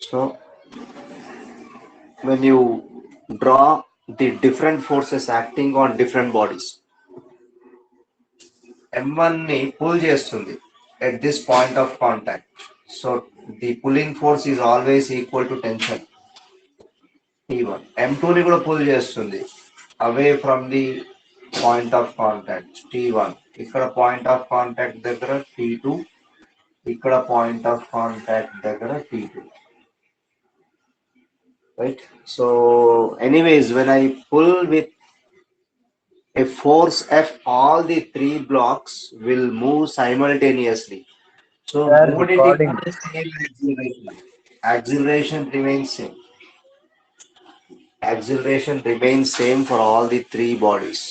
So when you draw the different forces acting on different bodies, M1 ని pull చేస్తుంది at this point of contact. So the pulling force is always equal to tension T1. M2 ని కూడా pull చేస్తుంది away from the point of contact T1. ఇక్కడ point of contact దగ్గర T2, ఇక్కడ point of contact దగ్గర T2. Right? So anyways, when I pull with a force F, all the three blocks will move simultaneously. So Sir, mobility recording. same acceleration. Acceleration remains same. Acceleration remains same for all the three bodies.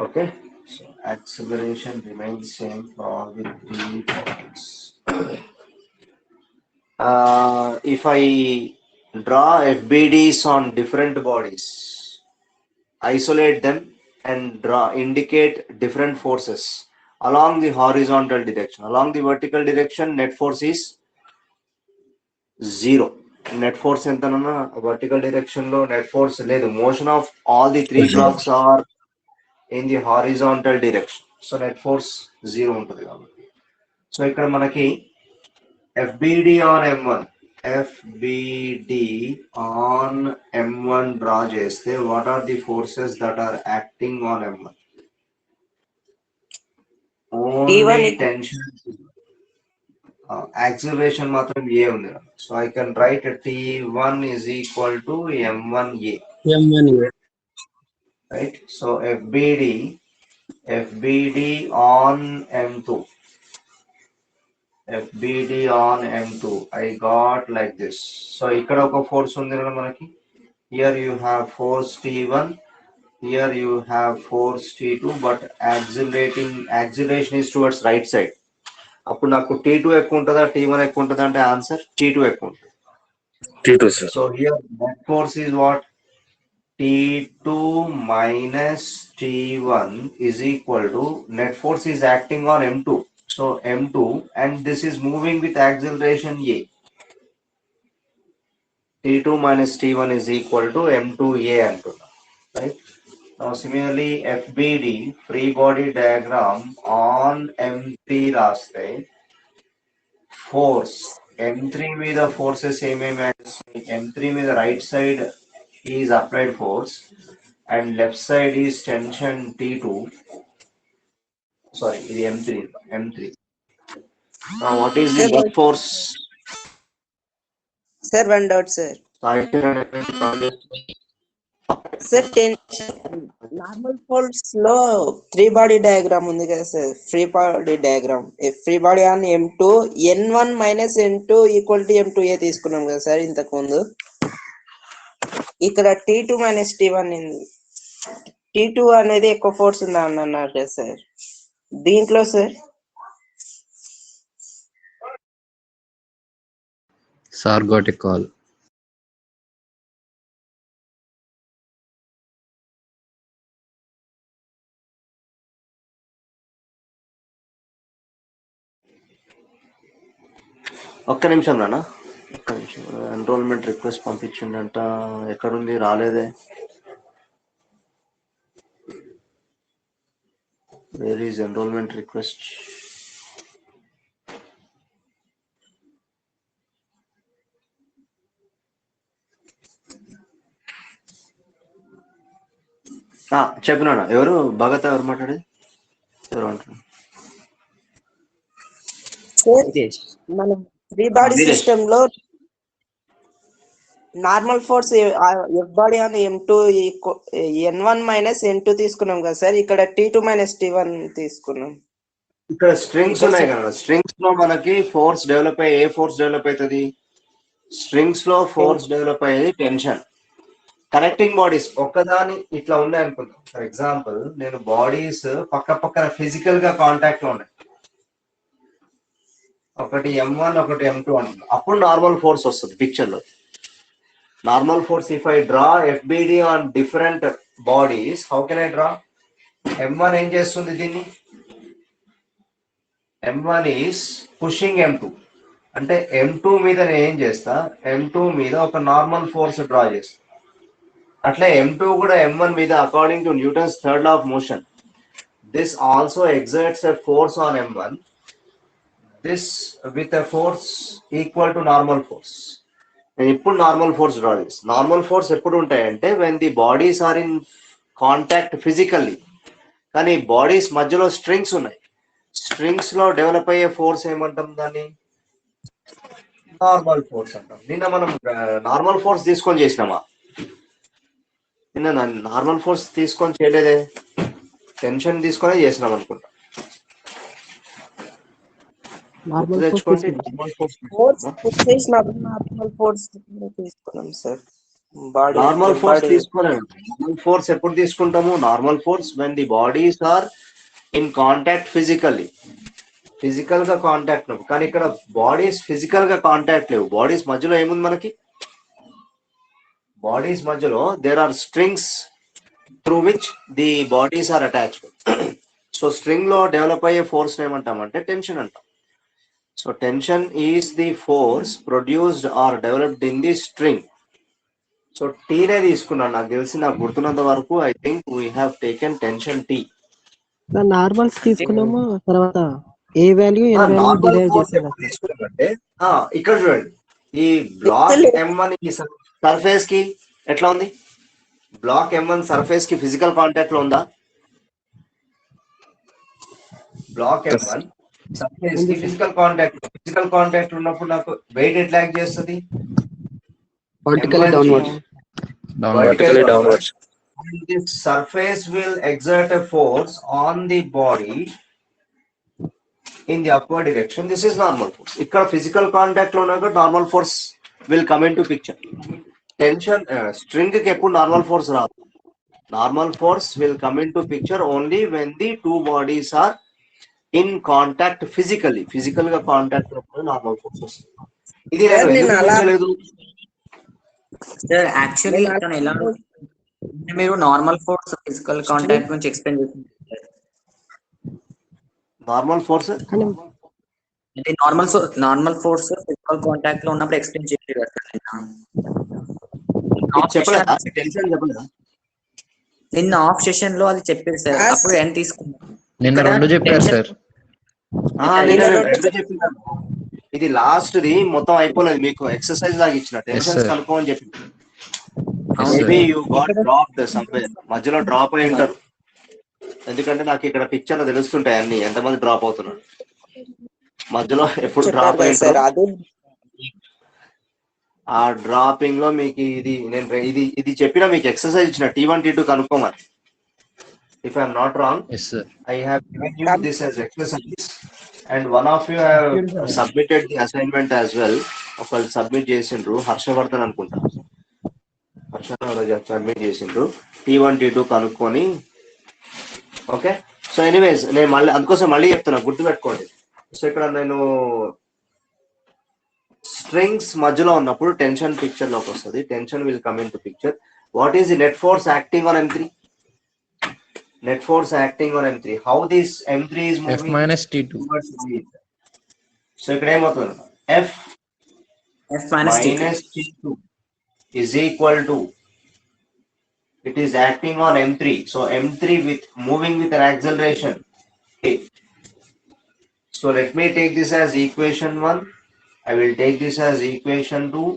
Okay, so acceleration remains same for all the three bodies. If I draw FBDs on different bodies, isolate them and indicate different forces along the horizontal direction. Along the vertical direction, net force is 0. Net force entanana vertical direction lo net force ledu. Motion of all the three blocks are in the horizontal direction. So net force 0 untadi kabatti. So ikkada manaki FBD on M1. FBD on M1 draw cheste, what are the forces that are acting on M1? Only tension. Acceleration matram A undi. So I can write T1 is equal to M1A. M1A. Right? So FBD on M2. FBD on M2. I got like this. So ikkada oka force undi kada manaki. Here you have force T1. Here you have force T2, but acceleration is towards right side. అప్పుడు నాకు T2 ఎక్కువ ఉంటుందా T1 ఎక్కువ ఉంటుందా అంటే answer T2 ఎక్కువ ఉంటుంది. T2, sir. So here net force is what? T2 minus T1 is equal to net force is acting on M2. So M2, and this is moving with acceleration A. T2 minus T1 is equal to M2A అంటున్నా. Right? Now similarly FBD free body diagram on M3 రాస్తే force M3 మీద forces ఏమేమి M3 మీద right side is applied force and left side is tension T2. Sorry, ఇది M3. Now what is the net force? Sir, one doubt, sir. Sir, normal force లో three body diagram ఉంది కదా sir, free body diagram. Free body on M2 N1 మైనస్ N2 equal to M2A తీసుకున్నాం కదా sir ఇంతకు ముందు. ఇక్కడ T2 minus T1 T2 అనేది ఎక్కువ ఫోర్స్ ఉందా అని అన్నారు కదా సార్. దీంట్లో sir Sir got a call. ఒక్క నిమిషం నాన్న, ఒక్క నిమిషం. ఎన్రోల్మెంట్ రిక్వెస్ట్ పంపించిందంట, ఎక్కడుంది? రాలేదే. Where is enrolment request? చెప్పినా ఎవరు? భగత్ ఎవరు మాట్లాడేది? ఎవరు అంటారు? మనం ఫ్రీ బాడీ సిస్టమ్ లో normal force F body on M2 N1 మైనస్ N2 తీసుకున్నాం కదా సార్. ఇక్కడ T2 మైనస్ T1 తీసుకున్నాం. ఇక్కడ స్ట్రింగ్స్ ఉన్నాయి కదా, స్ట్రింగ్స్ లో మనకి ఫోర్స్ డెవలప్ అయ్యి ఏ ఫోర్స్ డెవలప్ అవుతుంది? స్ట్రింగ్స్ లో ఫోర్స్ డెవలప్ అయ్యేది టెన్షన్. కనెక్టింగ్ బాడీస్ ఒక్కదాని ఇట్లా ఉన్నాయి అనుకుందాం. ఫర్ ఎగ్జాంపుల్ నేను బాడీస్ పక్క పక్కన ఫిజికల్ గా కాంటాక్ట్ లో ఉన్నాయి, ఒకటి M1 ఒకటి M2 అనుకుందాం. అప్పుడు నార్మల్ ఫోర్స్ వస్తుంది పిక్చర్ లో. Normal force if I draw FBD on different bodies, how can I draw? M1 ఏం చేస్తుంది దీన్ని? M1 is pushing M2. అంటే M2 మీద నేను ఏం చేస్తా, M2 మీద ఒక నార్మల్ ఫోర్స్ డ్రా చేస్తా. అట్లే M2 కూడా M1 మీద according to Newton's third law of motion, this also exerts a force on M1, this with a force equal to normal force. నేను ఇప్పుడు నార్మల్ ఫోర్స్ డ్రా చేస్తాను. Normal force ఎప్పుడు ఉంటాయంటే when the bodies are in contact physically. కానీ bodies మధ్యలో strings ఉన్నాయి. Strings లో develop అయ్యే ఫోర్స్ ఏమంటాం దాన్ని? నార్మల్ ఫోర్స్ అంటాం. నిన్న మనం నార్మల్ ఫోర్స్ తీసుకొని చేసినామా? నిన్న నార్మల్ ఫోర్స్ తీసుకొని చేయలేదే, టెన్షన్ తీసుకొని చేసినాం అనుకుంటా. గుర్తు తెచ్చుకోండి. నార్మల్ ఫోర్స్ ఫోర్స్ చేసినప్పుడు నార్మల్ ఫోర్స్ తీసుకున్నాం sir. Body normal force body తీసుకోలేము. నార్మల్ ఫోర్స్ ఎప్పుడు తీసుకుంటాము? Normal force when the bodies are in contact physically. Physical గా కాంటాక్ట్ లేవు. కానీ ఇక్కడ బాడీస్ ఫిజికల్ గా కాంటాక్ట్ లేవు. బాడీస్ మధ్యలో ఏముంది మనకి? బాడీస్ మధ్యలో there are strings through which the bodies are attached. So string లో డెవలప్ అయ్యే ఫోర్స్ ఏమంటామంటే టెన్షన్ అంటాం. So tension is the force produced or developed in the string. So టీనే తీసుకున్నాను. నాకు తెలిసి, నాకు గుర్తున్నంత వరకు I think we have taken tension T. Normals తీసుకున్నాము, తర్వాత A value N value normal derive force చేసాం. ఎప్పుడు తీసుకున్నామంటే ఇక్కడ చూడండి, ఈ బ్లాక్ M1 ఈ సర్ఫేస్ కి ఎట్లా ఉంది? బ్లాక్ M1 సర్ఫేస్ కి ఫిజికల్ కాంటాక్ట్ లో ఉందా? బ్లాక్ M1 సర్ఫేస్ కి ఫిజికల్ కాంటాక్ట్ ఉన్నప్పుడు నాకు వెయిట్ ఎట్లా యాక్ట్ చేస్తుంది? Vertically M1 కి downwards. Vertically downwards. and this surface will exert a force on the body in the upward direction. This is normal force. ఇక్కడ physical contact లో ఉన్నప్పుడు normal force will come into picture. Tension string కి ఎప్పుడు normal force రాదు. Normal force will come into picture only when the two bodies are in contact physically. Physical గా contact ఉన్నప్పుడు normal force వస్తుంది. ఇది sir నేను నేను ఎందుకు అలా చూపించలేదు? సార్ యాక్చువల్లీ అతను ఎలా అంటే మీరు నార్మల్ ఫోర్స్ ఫిజికల్ కాంటాక్ట్ గురించి ఎక్స్ప్లెయిన్ చేస్తున్నారు. నార్మల్ ఫోర్స్ అంటే నార్మల్ ఫోర్స్ ఫిజికల్ కాంటాక్ట్ లో ఉన్నప్పుడు ఎక్స్ప్లెయిన్ చేయలేదు కదా చెప్పలేదా? టెన్షన్ చెప్పలేదా? నిన్న ఆఫ్ సెషన్ లో అది చెప్పారు సార్. Yes. అప్పుడు ఎంత తీసుకున్నారు? నిన్న రెండు చెప్పారు సార్. నేను రెండు చెప్పినాను. ఇది లాస్ట్ ది మొత్తం అయిపోలేదు. మీకు ఎక్సర్సైజ్ లాగా ఇచ్చిన టెన్షన్స్ sir. కనుక్కోమని చెప్పి. Yes, sir. Maybe you got dropped somewhere. మధ్యలో డ్రాప్ అయి ఉంటారు. ఎందుకంటే నాకు ఇక్కడ పిక్చర్ లో తెలుస్తుంటాయి అన్ని, ఎంతమంది డ్రాప్ అవుతున్నారు మధ్యలో. ఎప్పుడు డ్రాప్ అయి సార్ ఉంటారు. అది ఆ డ్రాపింగ్ లో మీకు నేను ఇది చెప్పిన, మీకు ఎక్సర్సైజ్ ఇచ్చిన T1 T2 కనుక్కోమని. If I'm not wrong, Yes, sir. I have given you this as exercise and one of you have submitted the assignment as well. ఒకళ్ళు సబ్మిట్ చేసిండ్రు, హర్షవర్ధన్ అనుకుంటా. సబ్మిట్ చేసిండ్రు. T1 T2 కనుక్కొని. ఓకే. సో ఎనీవేస్ నేను అందుకోసం మళ్ళీ చెప్తున్నా, గుర్తుపెట్టుకోండి. సో ఇక్కడ నేను స్ట్రింగ్స్ మధ్యలో ఉన్నప్పుడు టెన్షన్ పిక్చర్ లోకి వస్తుంది. Tension will come into picture. What is the net force acting on M3? Net force acting on M3. How this M3 is moving? F minus T2. So ఇక్కడ ఏమవుతుంది? F minus T2 is equal to, it is acting on M3. So M3 with moving with an acceleration A. So let me take this as equation 1. I will take this as equation 2.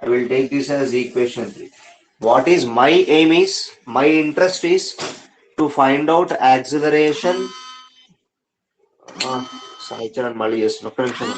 I will take this as equation 3. What is my aim is, my interest is to find out acceleration. Saicharan మళ్ళీ చేస్తున్నా, ఒక్క నిమిషం.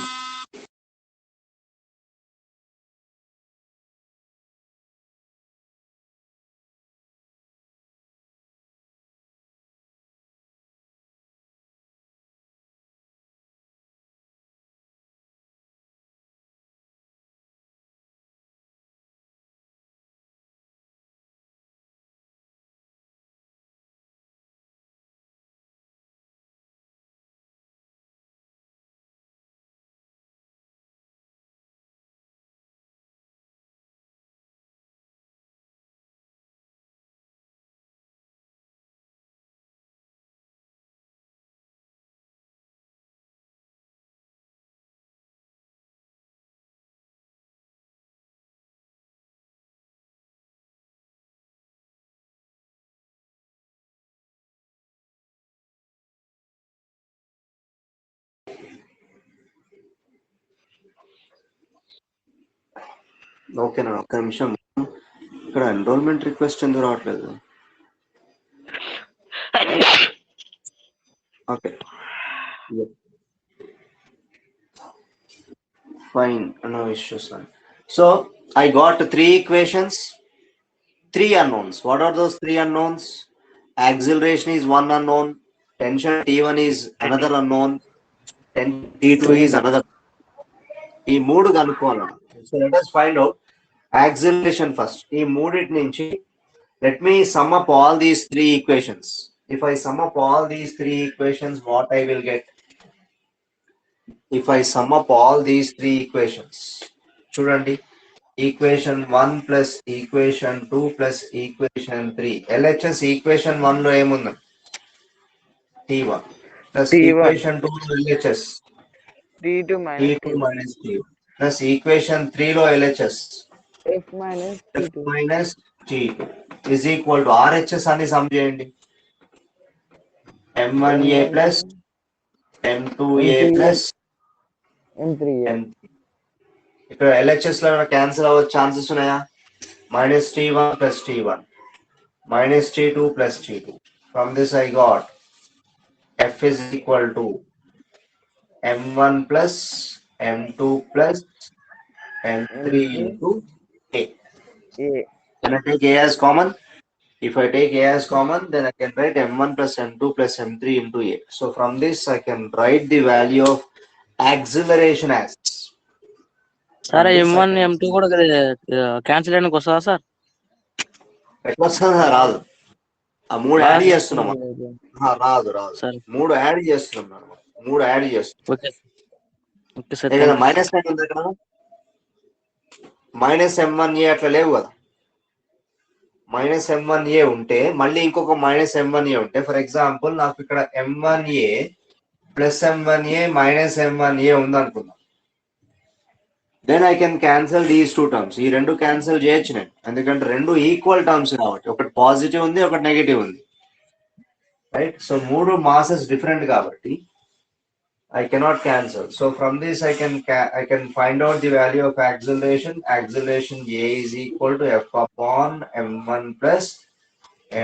ఓకేనా, ఒక్క నిమిషం. ఇక్కడ enrolment request ఎందుకు రావట్లేదు? Okay, fine, no issues. So I got 3 equations, 3 unknowns. What are those 3 unknowns? Acceleration is one unknown, tension T1 is another unknown, tension T2 is another. ఈ మూడు కనుక్కోవాలి. So let us find out acceleration first. ఈ మూడిటి నుంచి let me sum up all these 3 equations. If I sum up all these 3 equations, what I will get? If I sum up all these 3 equations, చూడండి, equation 1 plus equation 2 plus equation 3, LHS equation 1 లో ఏముంది? T1 plus T1. equation 2 లో LHS T2 minus T2 minus T1 plus equation 3 లో LHS F minus F T2. minus T2 is equal to RHS అని some చేయండి. M1A plus M2A plus M3A. ఇక్కడ LHS లో cancel అవ్వే chances ఉన్నాయా? minus T1 plus T1 minus T2 plus T2. From this I got F is equal to M1 plus M2 plus M3 into A. Can I take A as common? If I take A as common, then I can write M1 plus M2 plus M3 into A. So from this I can write the value of acceleration as. Sir M1 M2 కూడా cancel చేయడానికి వస్తుందా sir? ఎట్లా వస్తుందా? రాదు. ఆ మూడు add చేస్తున్నాం. రాదు సరే, మూడు యాడ్ చేస్తున్నాం. మూడు యాడ్ చేస్తున్నాం. Okay sir. మైనస్ సైన్ ఉంది కదా, మైనస్ M1A అట్లా లేవు కదా. మైనస్ M1A ఉంటే మళ్ళీ ఇంకొక మైనస్ M1A ఉంటే, ఫర్ ఎగ్జాంపుల్ నాకు ఇక్కడ M1A plus M1A minus M1A ఉంది అనుకుందాం. Then I can cancel these 2 terms. ఈ రెండు క్యాన్సల్ చేయొచ్చు నేను, ఎందుకంటే రెండు ఈక్వల్ టర్మ్స్ కాబట్టి. ఒకటి పాజిటివ్ ఉంది, ఒకటి నెగటివ్ ఉంది, రైట్? సో మూడు మాసెస్ డిఫరెంట్ కాబట్టి I cannot cancel. So from this I can find out the value of acceleration. Acceleration A is equal to F upon M1 plus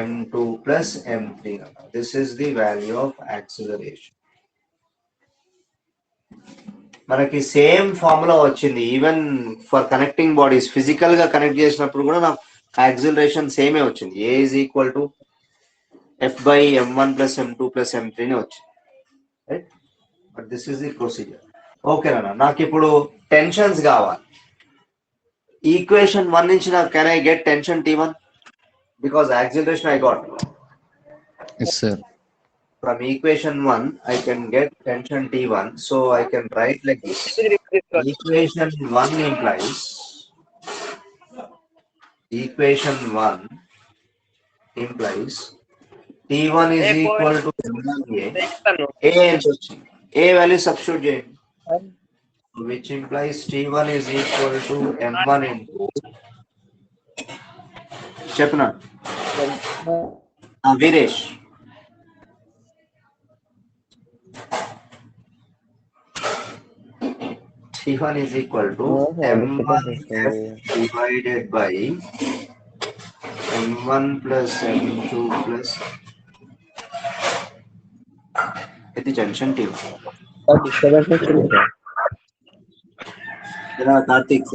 M2 plus M3. This is the value of acceleration. మనకి same formula వచ్చింది even for connecting bodies. Physical గా connect చేసినప్పుడు కూడా నాకు acceleration సేమే వచ్చింది. A is equal to F by M1 plus M2 plus M3 నే వచ్చింది, right? But this is the procedure. ఓకేనా? నాకు ఇప్పుడు టెన్షన్స్ కావాలి. ఈక్వేషన్ 1 నుంచి నాకు can I get tension T1 because acceleration I got. Yes, sir. From equation 1 I can get tension T1, so I can write like this. Equation 1 implies T1 is equal to M1A. A ఎంత వచ్చింది? A value substitute చేయండి, which implies T1 is equal to M1 into చెప్పనా Veeresh? T1 is equal to M1F divided by M1 plus M2 plus ఇది junction T1. Karthik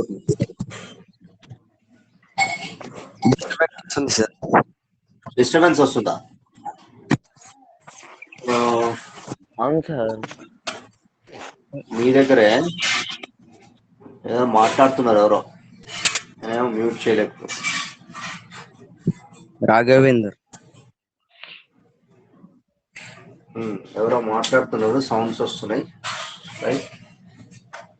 disturbance వస్తుందా? అవును sir. మీ దగ్గరే ఏదో మాట్లాడుతున్నారు ఎవరో, నేనేమో మ్యూట్ చేయలేకపోతే. రాఘవేందర్. ఎవరో మాట్లాడుతున్నారు, సౌండ్స్ వస్తున్నాయి, right?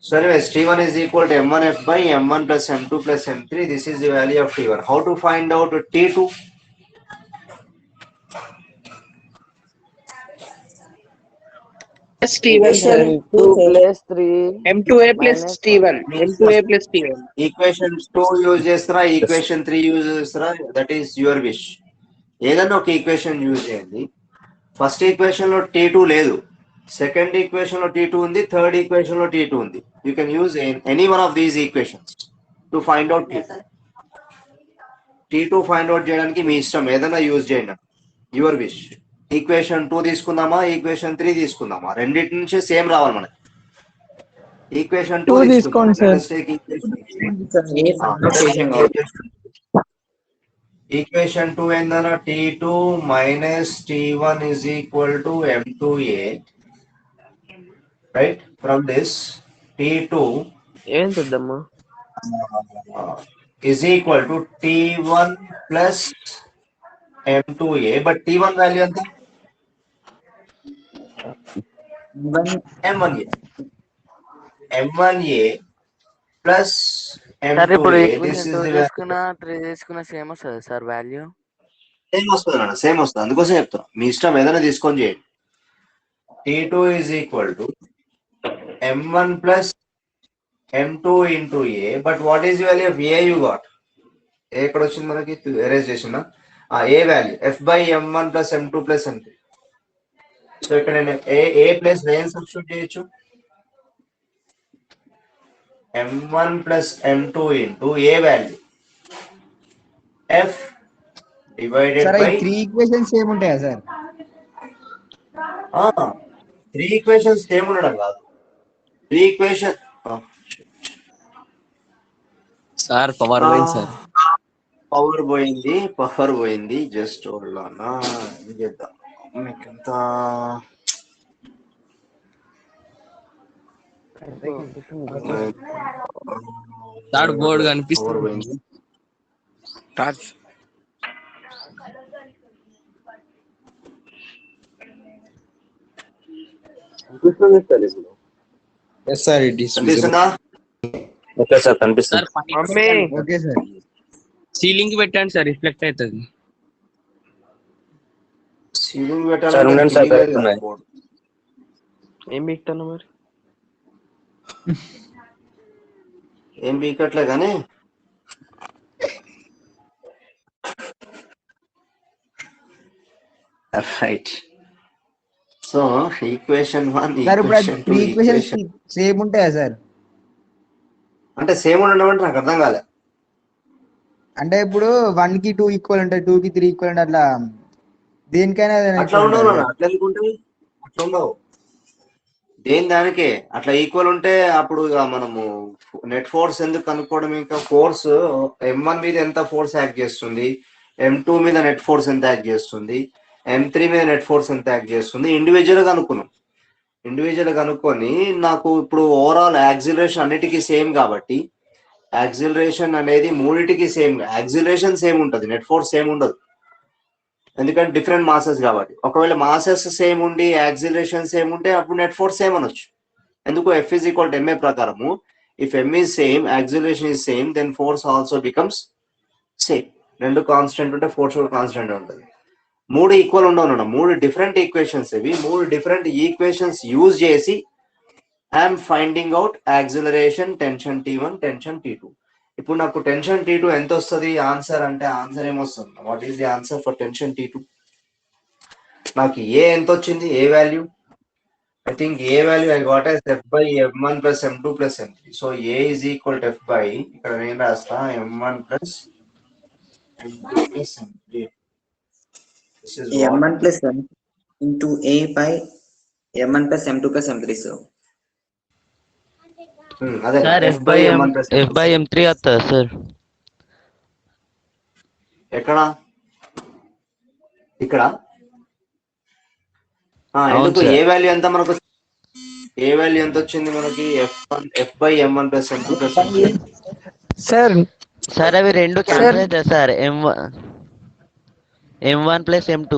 So anyways, T1 is equal to M1F by M1 plus M2 plus M3. This is the value of T1. How to find out T2? T1 sir. 2 plus 3 M2A plus T1. M2A plus T1. Equation 2 use చేస్తారా, equation 3 use చేస్తారా? That is your wish. ఏదన్నా ఒక equation use చేయండి. First equation లో T2 లేదు, second equation లో T2 ఉంది, third equation లో T2 ఉంది. You can use any one of these equations. To find out T2 find out చేయడానికి మీ ఇష్టం ఏదైనా యూజ్ చేయండి, యువర్ విష్. ఈక్వేషన్ 2 తీసుకుందామా, ఈక్వేషన్ 3 తీసుకుందామా? రెండింటి నుంచి సేమ్ రావాలి మనకి. ఈక్వేషన్ 2 తీసుకోండి సార్. ఈక్వేషన్ 2 ఏందన్నా T2 minus T1 is equal to M2A, right? From this T2 ఏం చూద్దామా? is equal to T1 plus M2A, but T1 value ఎంత? M1A. M1A plus సార్ ఇప్పుడు M2A. This equation is 2 the తీసుకున్నా 3 తీసుకున్నా same వస్తుంది sir value. Same వస్తుంది అన్న, same వస్తుంది. అందుకోసం చెప్తున్నా, మీ ఇష్టం ఏదైనా తీసుకొని చేయండి. T2 is equal to M1 plus M2 into A, but what is the value of A you got? A ఎక్కడ వచ్చింది మనకి? ఎరేజ్ చేసిన A value F by M1 plus M2 plus M3. So ఇక్కడ నేను A ప్లస్ ఏం substitute చేయొచ్చు? M1 plus M2 into A value F divided by 3 equations same ఉంటాయా sir? 3 equations same ఉండడం కాదు, 3 ఈక్వేషన్ సార్ పవర్ పోయింది sir. Power పోయింది. Just అన్నా ఏం చేద్దాం మీకెంత థర్డ్ బోర్డ్ పవర్ కనిపిస్తుంది. పోయింది. కనిపిస్తుందా? ఓకే సార్ కనిపిస్తుంది. Sir okay sir. సీలింగ్ పెట్టండి సార్, రిఫ్లెక్ట్ అవుతుంది. సీలింగ్ సార్ ఉండండి సార్, పెడుతున్నాయి. ఏం పెట్టాను మరి? ఏం బీకట్లే కానీ రైట్. సో ఈక్వేషన్ 1 సార్ ఇప్పుడు ఈక్వేషన్ 3 2 ఈక్వేషన్స్ సేమ్ ఉంటాయా సార్? అంటే సేమ్ ఉండడం అంటే నాకు అర్థం కాలే. అంటే ఇప్పుడు 1 కి 2 ఈక్వల్ ఉంటాయి, 2 కి 3 ఈక్వల్ ఉంటాయి, అట్లా దేనికైనా అట్లా ఉండవు, అట్లా ఎందుకుంటాయి? అట్లా ఉండవు, దేని దానికే అట్లా ఈక్వల్ ఉంటే అప్పుడు ఇక మనము నెట్ ఫోర్స్ ఎందుకు కనుక్కోవడం? ఇంకా ఫోర్స్ M1 మీద ఎంత ఫోర్స్ యాక్ట్ చేస్తుంది, M2 మీద నెట్ ఫోర్స్ ఎంత యాక్ట్ చేస్తుంది, M3 మీద నెట్ ఫోర్స్ ఎంత యాక్ట్ చేస్తుంది, ఇండివిజువల్ గా కనుక్కున్నాం. ఇండివిజువల్ కనుక్కొని నాకు ఇప్పుడు ఓవరాల్ యాక్సిలరేషన్ అన్నిటికీ సేమ్ కాబట్టి, యాక్సిలరేషన్ అనేది మూడిటికి సేమ్, యాక్సిలరేషన్ సేమ్ ఉంటుంది, నెట్ ఫోర్స్ సేమ్ ఉండదు. ఎందుకంటే డిఫరెంట్ మాసెస్ కాబట్టి. ఒకవేళ మాసెస్ సేమ్ ఉండి యాక్సిలరేషన్ సేమ్ ఉంటే అప్పుడు నెట్ ఫోర్స్ సేమ్ అనొచ్చు. ఎందుకు? F is equal to ma ప్రకారము if M is same, acceleration is same, then force also becomes same. రెండు కాన్స్టెంట్ ఉంటే ఫోర్స్ కూడా కాన్స్టెంట్ ఉంటుంది. 3 ఈక్వల్ ఉండవు, 3 డిఫరెంట్ ఈక్వేషన్స్ ఇవి. 3 డిఫరెంట్ ఈక్వేషన్స్ యూజ్ చేసి I'm finding out acceleration, tension T1, tension T2. ఇప్పుడు నాకు టెన్షన్ T2 ఎంత వస్తుంది ఆన్సర్ అంటే, ఆన్సర్ ఏమొస్తుంది? What is the answer for tension T2? నాకు ఏ ఎంత వచ్చింది? A value? I think A value I got as F by M1 plus M2 plus M3. So A is equal to F by, ఇక్కడ నేను రాస్తా M1 plus M2 plus M3. This is what? M1 plus M into A by M1 plus M2 plus M3 sir. అదే sir F by M1 plus F by M3 వస్తుంది sir. ఎక్కడ? ఇక్కడ ఎందుకు? ఏ value ఎంత మనకు? ఏ వాల్యూ ఎంత వచ్చింది మనకి? F by M1 plus M2 plus M3. Sir sir అవి రెండు క్యాన్సిల్ అవుతాయి sir. M1 plus M2.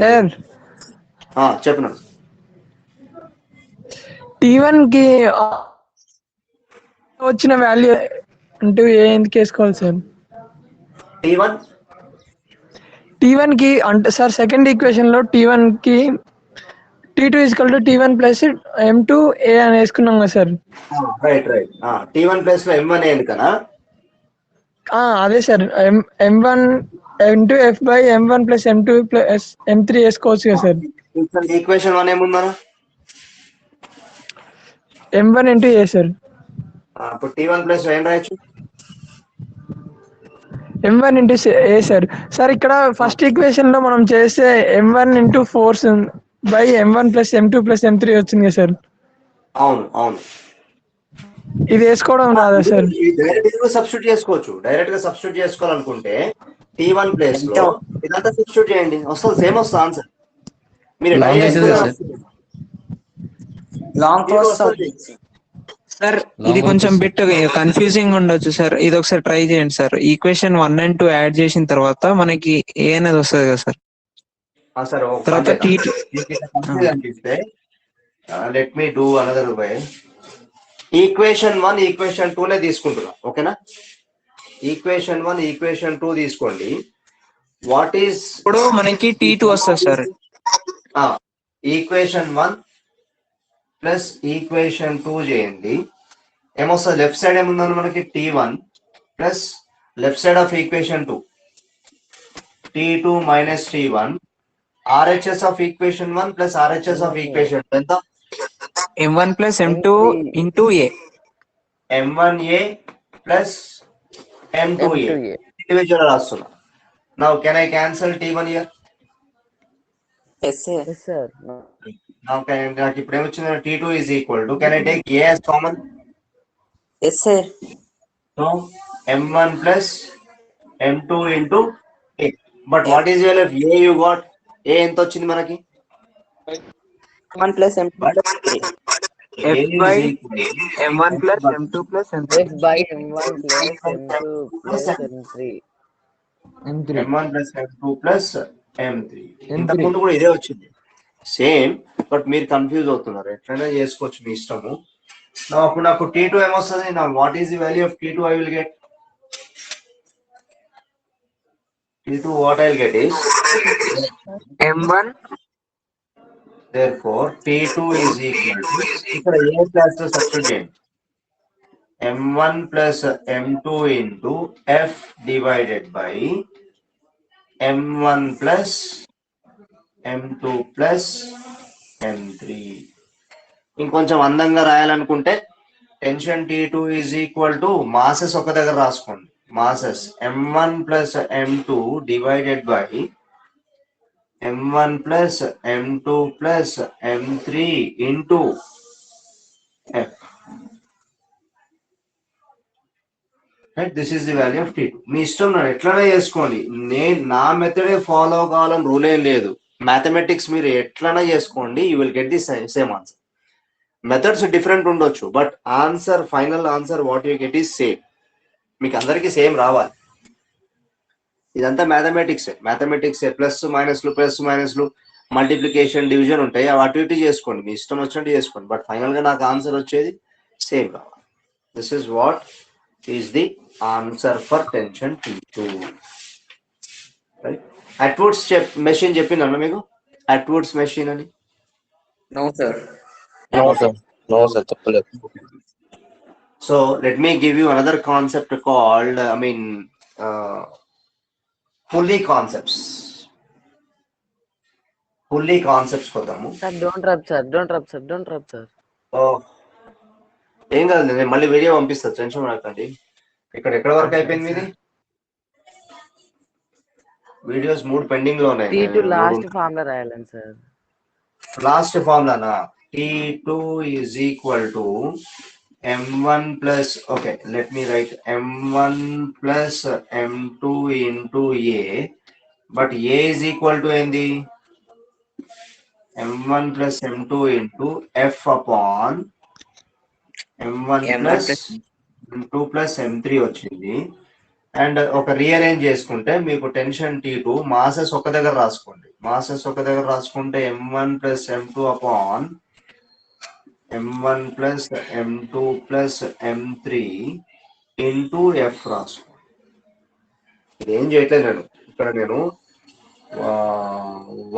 Sir చెప్పిన T1 కి వచ్చిన వాల్యూ అంటూ ఎందుకు వేసుకోవాలి సార్? T1 కి అంటే సార్ సెకండ్ ఈక్వేషన్ లో T1 కి T2 equal to T1 plus M2 A అని వేసుకున్నాం కదా sir. Right right. T1 plus లో M1 ఎందుకనా? అదే sir M1 into F by M1 plus M2 plus M3 వేసుకోవచ్చు కదా సార్. ఈక్వేషన్ 1 ఏముందన్న? M1 ఇంటూ ఏ sir. అప్పుడు T1 ప్లస్ ఏం రాయొచ్చు? M1 ఇంటూ ఏ సార్. సార్ ఇక్కడ ఫస్ట్ ఈక్వేషన్ లో మనం చేస్తే M1 into force by M1 plus M2 plus M3 వచ్చింది కదా సార్. అవును అవును. ఇది వేసుకోవడం రాదా సార్? డైరెక్ట్ గా సబ్స్టిట్యూట్ చేసుకోవచ్చు. డైరెక్ట్ గా సబ్స్టిట్యూట్ చేసుకోవాలనుకుంటే T1 ప్లేస్ లో ఇదంతా సబ్స్టిట్యూట్ చేయండి, వస్తుంది సేమ్ వస్తుంది ఆన్సర్. మీరు Long చేసేదే sir. Long process sir Long ఇది కొంచెం process. బిట్ కన్ఫ్యూజింగ్ ఉండొచ్చు సార్. ఇది ఒకసారి ట్రై చేయండి సార్. ఈక్వేషన్ 1 and 2 యాడ్ చేసిన తర్వాత మనకి ఏ అనేది వస్తుంది కదా సార్. సార్ తర్వాత T2 అనిపిస్తే let me do another way. Equation 1 equation 2 నే తీసుకుంటున్నా, ఓకేనా? ఈక్వేషన్ 1 ఈక్వేషన్ 2 తీసుకోండి. వాట్ ఈస్ ఇప్పుడు మనకి T2 వస్తుంది సార్. ఈక్వేషన్ 1 ప్లస్ ఈక్వేషన్ 2 చేయండి, ఏమొస్తుంది? లెఫ్ట్ సైడ్ ఏముందని మనకి T1 plus left side of equation 2 T2 minus T1 RHS of equation 1 plus RHS of equation 2 ఎంత? M1 plus M2 into A. M1A plus M2A individual రాస్తున్నా. Now can I cancel T1 here? Yes sir. Now నాకు ఇప్పుడు ఏమొచ్చింది? T2 is equal to, can I take A as common? Yes sir. No, M1 plus M2 into A. But what is your A you got? A ఎంత వచ్చింది మనకి? M1 plus M2 plus F by M1 plus M2 plus M3. F by M1 plus M2 plus M3. M1 plus M2 plus M3. ఇంతకు ముందు కూడా ఇదే వచ్చింది same, but మీరు confuse అవుతున్నారు. ఎట్లయినా చేసుకోవచ్చు మీ ఇష్టము. అప్పుడు నాకు T2 ఏమొస్తుంది? నా what is the value of T2 I will get? T2 what I will get is M1 therefore T2 is equal to, ఇక్కడ ఏ క్లాస్ లో సబ్స్టిట్యూట్ చేయండి, M1 plus M2 into F divided by M1 plus M2 plus M3. ఇంకొంచెం అందంగా రాయాలనుకుంటే tension T2 is equal to masses ఒక దగ్గర రాసుకోండి. masses M1 plus M2 divided by M1 plus M2 plus M3 into F. Right? This is the value of T2. మీ ఇష్టం, ఎట్లనే చేసుకోండి. నా మెథడే follow కావాలని రూల్ ఏం లేదు. మ్యాథమెటిక్స్ మీరు ఎట్లనే చేసుకోండి, you will get the same answer. Methods different ఉండొచ్చు, but answer, final answer what you get is same. మీకు అందరికీ సేమ్ రావాలి. ఇదంతా మ్యాథమెటిక్స్ ప్లస్ మైనస్లు మల్టిప్లికేషన్ డివిజన్ ఉంటాయి, అవి అటు ఇటు చేసుకోండి, మీ ఇష్టం వచ్చినట్టు చేసుకోండి, బట్ ఫైనల్ గా నాకు ఆన్సర్ వచ్చేది సేమ్ రావాలి. This is what is the answer for tension T2. Atwood's machine చెప్పినా మీకు? అట్వుడ్స్ మెషిన్ అని? No sir. నో సార్ చెప్పలేదు. So let me give you another concept called, pulley concepts. Pulley concepts కొద్దాము. Sir, don't rub, sir. ఏం కాదు, నేను మళ్ళీ video పంపిస్తా, tension పడకండి. ఎక్కడ వరకు అయిపోయింది మీది? వీడియోస్ 3 పెండింగ్ లో ఉన్నాయి. T2 లాస్ట్ ఫార్ములా రాయాలండి సార్. లాస్ట్ ఫార్ములానా? T2 is equal to M1 plus, okay, let me write M1 plus M2 into A, but A is equal to ఏంది? M1 plus M2 into F upon M1 plus M2 plus M3 వచ్చింది. And ఒక rearrange చేసుకుంటే మీకు tension T2 masses ఒక దగ్గర రాసుకోండి. రాసుకుంటే M1 plus M2 upon M1 plus M2 plus M3 into F రాసుకోండి. ఇదేం చేయట్లేదు నేను, ఇక్కడ నేను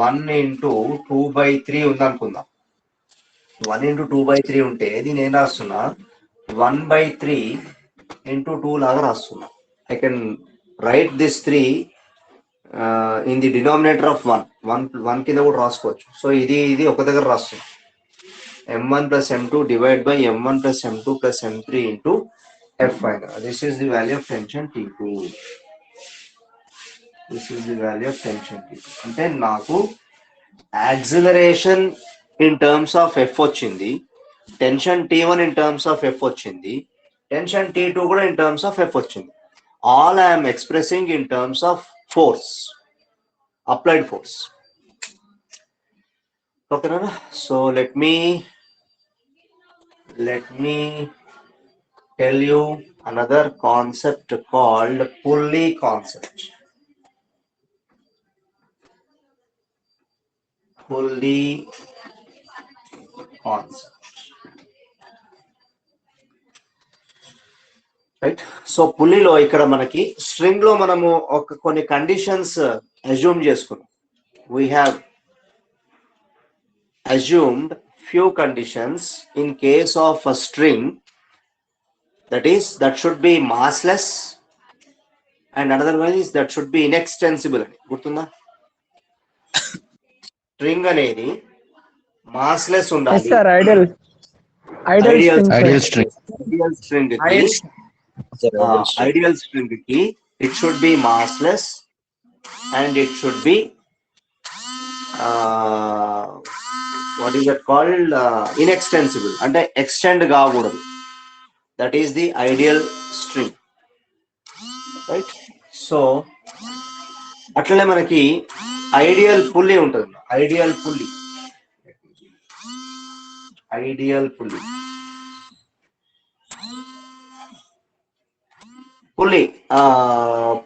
1 into 2/3 ఉందనుకుందాం. 1 into 2/3 ఉంటే దీని ఏం రాస్తున్నా, 1/3 into 2 లాగా రాస్తున్నా. I can write this 3 in the denominator of 1 కింద కూడా రాసుకోవచ్చు. సో ఇది ఒక దగ్గర రాస్తుంది. m1 plus m2 divided by m1 plus m2 plus m3 into f final. This is the value of tension T2. This is the value of tension T2. అంటే నాకు acceleration in terms of F వచ్చింది, tension T1 in terms of F వచ్చింది, tension T2 కూడా in terms of F వచ్చింది. All I'm expressing in terms of force, applied force. ఓకేనా? So let me tell you another concept called pulley concept. Pulley concept. Right. So పుల్లీలో ఇక్కడ మనకి string లో మనము కొన్ని కండిషన్స్ అజ్యూమ్ చేసుకున్నాం. We have assumed few conditions in case of a string, that should be massless, and another one is that should be inextensible. గుర్తుందా? String అనేది massless ఉండాలి. ఐడియల్ స్ట్రింగ్ కి it should be massless and it should be what is that called, inextensible, అంటే extend కాకూడదు. That is the ideal string, right. So అట్లనే మనకి ideal pulley ఉంటుంది. Ideal pulley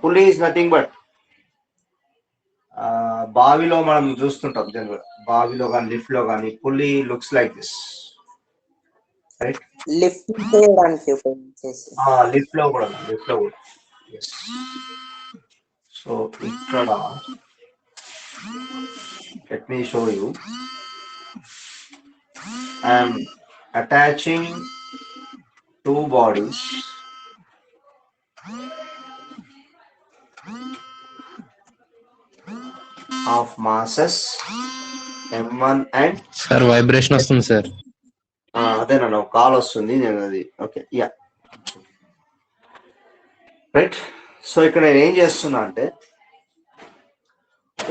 pulley is nothing but బావిలో మనం చూస్తుంటాం general, బావిలో కానీ లిఫ్ట్ లో కానీ pulley looks like this, right. Lift చేయడానికి లిఫ్ట్ లో కూడా సో ఇక్కడ let me show you. I am attaching two bodies of masses m1 and sir vibration వస్తుంది సార్. అదేనా కాల్ వస్తుంది, నేను అది ఓకే యా రైట్. సో ఇక్కడ నేను ఏం చేస్తున్నా అంటే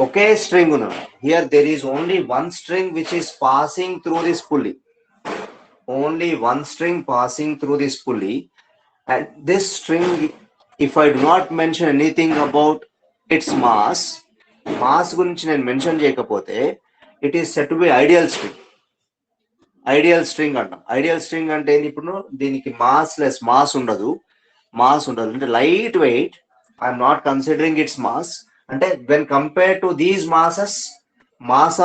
ఒకే స్ట్రింగ్ ఉన్నా. Here there is only one string which is passing through this pulley, only one string passing through this pulley. And this string, if I do not mention anything about its mass గురించి నేను mention చేయకపోతే it is set to be ideal string. Ideal string అంటాం. Ideal string అంటే ఇప్పుడు దీనికి mass ఉండదు అంటే light weight. I'm not considering its mass. అంటే when compare to these mass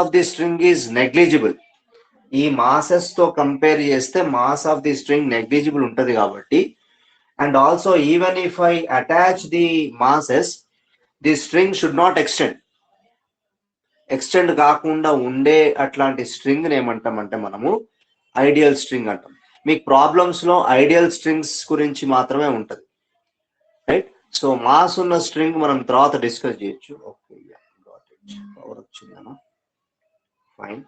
of the string is negligible. ఈ మాసెస్ తో కంపేర్ చేస్తే mass of the string negligible ఉంటది కాబట్టి. And also even if I attach the masses, the string should not extend కాకుండా ఉండే అట్లాంటి string ఏమంటామంటే మనము ఐడియల్ స్ట్రింగ్ అంటాం. మీకు ప్రాబ్లమ్స్ లో ఐడియల్ స్ట్రింగ్స్ గురించి మాత్రమే ఉంటది, రైట్. సో మాస్ ఉన్న స్ట్రింగ్ మనం తర్వాత డిస్కస్ చేయొచ్చు. ఓకే, పవర్ వచ్చిందనా, fine.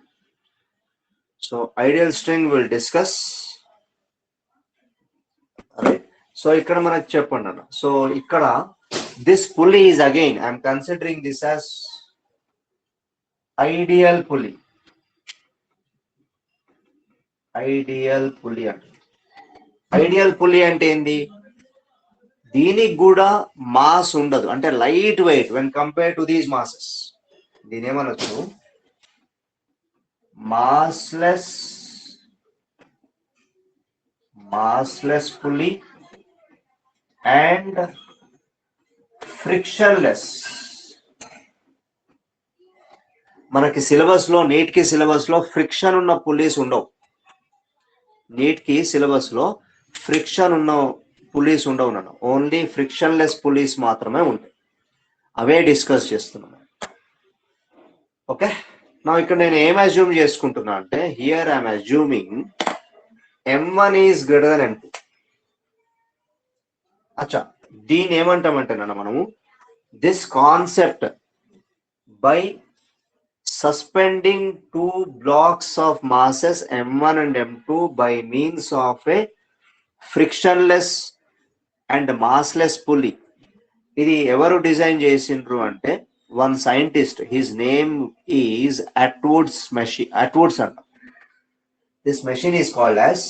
So ideal string will discuss, right. So ఇక్కడ మనకు చెప్పండి అన్న. సో ఇక్కడ this pulley is again I'm considering this as ideal pulley. Ideal pulley అంటే ఏంది? దీనికి కూడా మాస్ ఉండదు, అంటే light weight when compare to these masses. దీని ఏమనొచ్చు, మాస్లెస్ పుల్లీ అండ్ ఫ్రిక్షన్లెస్. మనకి సిలబస్ లో, నీట్ కి సిలబస్ లో ఫ్రిక్షన్ ఉన్న పుల్లీస్ ఉండవు. నీట్ కి సిలబస్ లో ఫ్రిక్షన్ ఉన్న పుల్లీస్ ఉండవు నన్ను, ఓన్లీ ఫ్రిక్షన్లెస్ పుల్లీస్ మాత్రమే ఉంటాయి. అవే డిస్కస్ చేస్తున్నాను. ఓకే, నా ఇక్కడ నేను ఏం అజ్యూమ్ చేసుకుంటున్నా అంటే, here I'm assuming m1 is greater than m2. అచ్చా, దీన్ని ఏమంటామంటే మనము this concept by suspending two blocks of masses m1 and m2 by means of a frictionless and massless pulley. ఇది ఎవరు డిజైన్ చేసిండ్రు అంటే one scientist, his name is Atwood's machine. Atwood's అంట. This machine is called as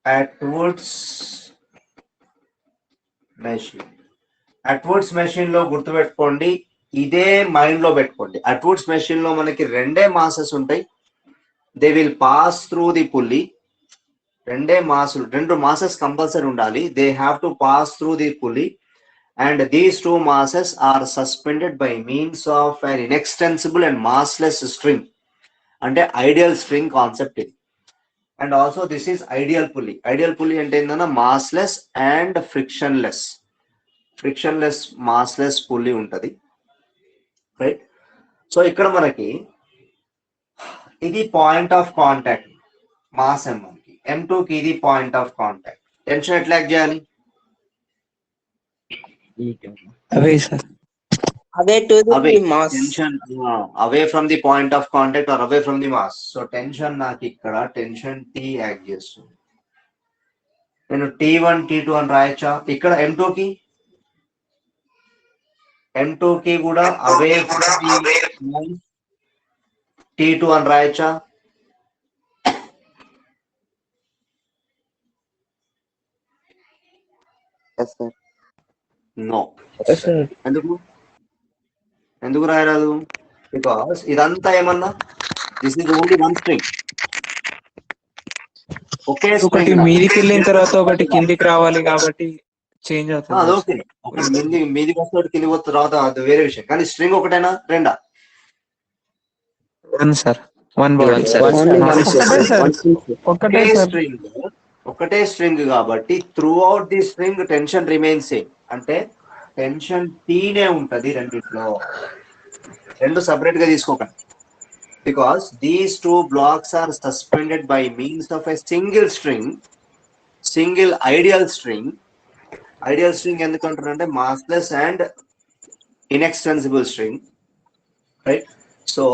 Atwood's machine. Atwood's machine లో గుర్తుపెట్టుకోండి, ఇదే mind లో పెట్టుకోండి. అట్వుడ్స్ మెషిన్ లో మనకి రెండే మాసెస్ ఉంటాయి. They will pass through the pulley. రెండు మాసెస్ కంపల్సరీ ఉండాలి. They have to pass through the pulley and these two masses are suspended by means of an inextensible and massless string. అంటే ideal string concept ఇది. And also this is ideal pulley. Ideal pulley అంటే ఏంటన్నా massless and frictionless. Frictionless massless pulley ఉంటది, right? So ఇక్కడ మనకి ఇది point of contact mass m1 కి, m2 కి ఇది పాయింట్ ఆఫ్ కాంటాక్ట్. టెన్షన్ ఎట్లా యాక్ట్ చేయాలి? అవే sir, away to the away mass. tension away from the point of contact or away from the mass. So tension నాకు ఇక్కడ tension T act చేస్తుంది. నేను T1 T2 అని రాయచ్చా? ఇక్కడ M2 కి కూడా away from the T2 అని రాయచ్చా? Yes, sir. నో. ఎందుకు రాయరాదు? బికాస్ ఇదంతా ఏమన్నా this is only one string. ఒకే ఒకటి స్ట్రింగ్ మీదికి వెళ్ళిన తర్వాత ఒకటి కిందికి రావాలి కాబట్టి చేంజ్ అవుతుంది. అదొకే. ఒకటి మీదికి వస్తే కిందికి వస్తే తర్వాత అది వేరే విషయం. కానీ స్ట్రింగ్ ఒకటేనా రెండా? One sir, one body. ఒకటే స్ట్రింగ్ కాబట్టి throughout the string tension remains same. అంటే టెన్షన్ టీనే ఉంటది రెండిట్లో. రెండు సపరేట్ గా తీసుకోకండి. Because these two blocks are suspended by means of a single string, single ideal string. Ideal string ఎందుకంటారు అంటే massless and inextensible string, right? So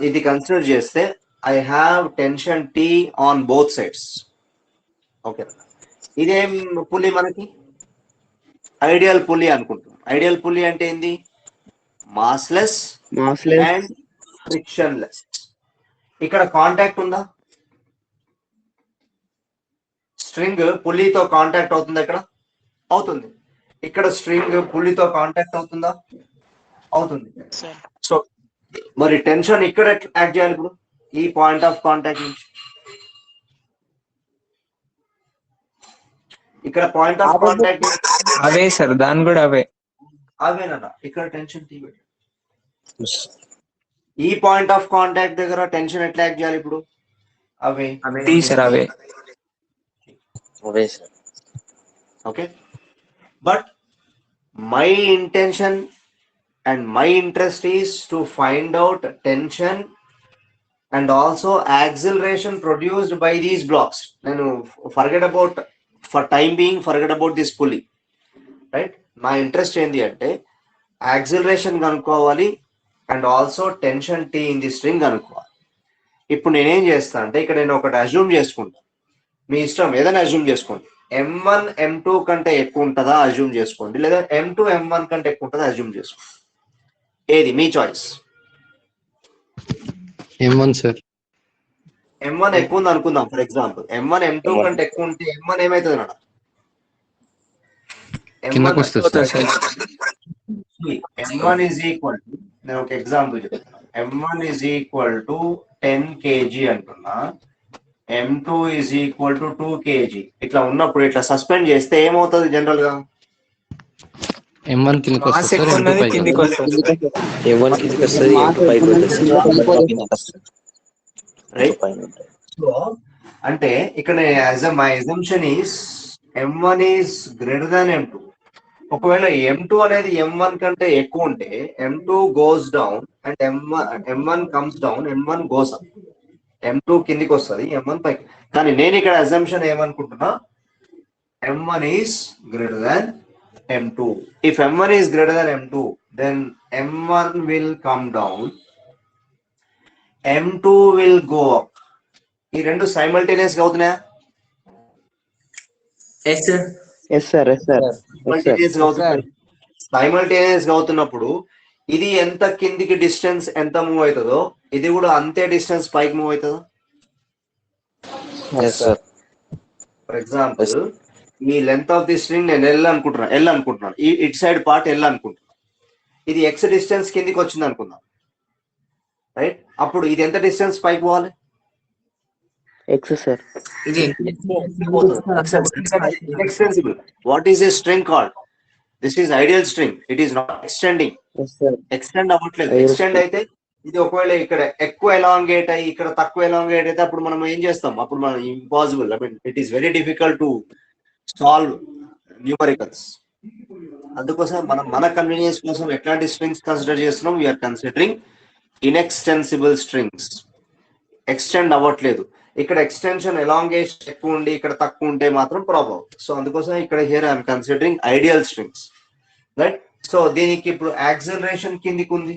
ఇది కన్సిడర్ చేస్తే I have tension T on both sides. Okay, ఇదేం pulley మనకి ideal పులి అనుకుంటున్నాం. Ideal పులి అంటే ఏంది? Massless and frictionless. ఇక్కడ కాంటాక్ట్ ఉందా? స్ట్రింగ్ పులితో కాంటాక్ట్ అవుతుంది. ఇక్కడ అవుతుంది. ఇక్కడ స్ట్రింగ్ పులితో కాంటాక్ట్ అవుతుందా? అవుతుంది. సో మరి టెన్షన్ ఇక్కడ యాక్ట్ చేయాలి ఇప్పుడు ఈ పాయింట్ ఆఫ్ కాంటాక్ట్ నుంచి. ఇక్కడ పాయింట్ ఆఫ్ కాంటాక్ట్ అవే సార్, దాని కూడా అవే. అవేనా? ఇక్కడ టెన్షన్ టీ. ఈ పాయింట్ ఆఫ్ కాంటాక్ట్ దగ్గర టెన్షన్ ఎట్లా యాక్ట్ చేయాలి ఇప్పుడు? అవే టీ సార్, అవే. Okay, but my intention and my interest is to find out tension and also acceleration produced by these blocks. Nenu forget about, for time being forget about this pulley, right? My interest endi ante acceleration kanukovali and also tension T in the string kanukovali. ఇప్పుడు నేను ఏం చేస్తా అంటే ఇక్కడ నేను ఒకటి assume చేసుకుంటా. మీ ఇష్టం ఏదైనా అజ్యూమ్ చేసుకోండి. M1 M2 కంటే ఎక్కువ ఉంటుందా అజ్యూమ్ చేసుకోండి, లేదా M2 M1 కంటే ఎక్కువ ఉంటుందా అజ్యూమ్ చేసుకోండి. ఏది మీ చాయిస్? M1 sir. M1 ఎక్కువ ఉంది అనుకుందాం. ఫర్ ఎగ్జాంపుల్ M1 M2 కంటే ఎక్కువ ఉంటే M1 ఏమైతుంది అన్న? కిందకు వస్తుంది sir. M1 is equal to, నేను ఒక ఎగ్జాంపుల్ చెప్తాను. M1 is equal to 10 kg అంటున్నా, M2 is equal to 2 kg. ఇట్లా ఉన్నప్పుడు ఇట్లా సస్పెండ్ చేస్తే ఏమవుతుంది జనరల్ గా? M1 కిందకు వస్తుంది సార్, M2 కిందికి వస్తుంది. M1 కిందకి వస్తుంది, M2 పైకి వస్తుంది. రైట్? సో అంటే ఇక్కడ my assumption is M1 is greater than M2. ఒకవేళ M2 అనేది M1 కంటే ఎక్కువ ఉంటే M2 goes down and M1 comes down, M1 goes up. M2 కిందికి వస్తుంది, M1 పైకి. కానీ నేను ఇక్కడ అజంప్షన్ ఏమనుకుంటున్నా, M1 is greater than M2. If M1 is greater than M2, then M1 will come down, M2 will go up. ఈ రెండు simultaneous గా అవుతున్నాయా? Yes sir. Yes sir yes sir simultaneous గా అవుతున్నాయి. సైమల్టేనియస్ గా అవుతున్నప్పుడు ఇది ఎంత కిందికి డిస్టెన్స్ ఎంత మూవ్ అవుతుందో ఇది కూడా అంతే డిస్టెన్స్ పైకి మూవ్ అవుతుందో. ఫర్ ఎగ్జాంపుల్ ఈ లెంత్ ఆఫ్ ది స్ట్రింగ్ నేను ఎల్ అనుకుంటున్నాను ఈ ఇట్ సైడ్ పార్ట్ ఎల్ అనుకుంటున్నాను. ఇది ఎక్స్ డిస్టెన్స్ కిందికి వచ్చింది అనుకుందాం, రైట్? అప్పుడు ఇది ఎంత డిస్టెన్స్ పైకి పోవాలి? X sir. ఇది extensible. What is a string called? This is ideal string. It is not extending. Extend అవ్వట్లేదు. ఎక్స్టెండ్ అయితే ఇది ఒకవేళ ఇక్కడ ఎక్కువ ఎలాంగేట్ అయ్యి ఇక్కడ తక్కువ ఎలాంగేట్ అయితే అప్పుడు మనం ఏం చేస్తాం? అప్పుడు మనం impossible, I mean it is very difficult to solve numericals. అందుకోసం మనం మన కన్వీనియన్స్ కోసం ఎట్లాంటి స్ట్రింగ్స్ కన్సిడర్ చేస్తున్నాం? We are considering inextensible strings. Extend అవ్వట్లేదు. ఇక్కడ ఎక్స్టెన్షన్ ఎలాంగేషన్ ఎక్కువ ఉండి ఇక్కడ తక్కువ ఉంటే మాత్రం ప్రాబ్లం. సో అందుకోసం ఇక్కడ here I'm considering ideal strings, right? So దీనికి ఇప్పుడు యాక్సిలరేషన్ కిందికి ఉంది,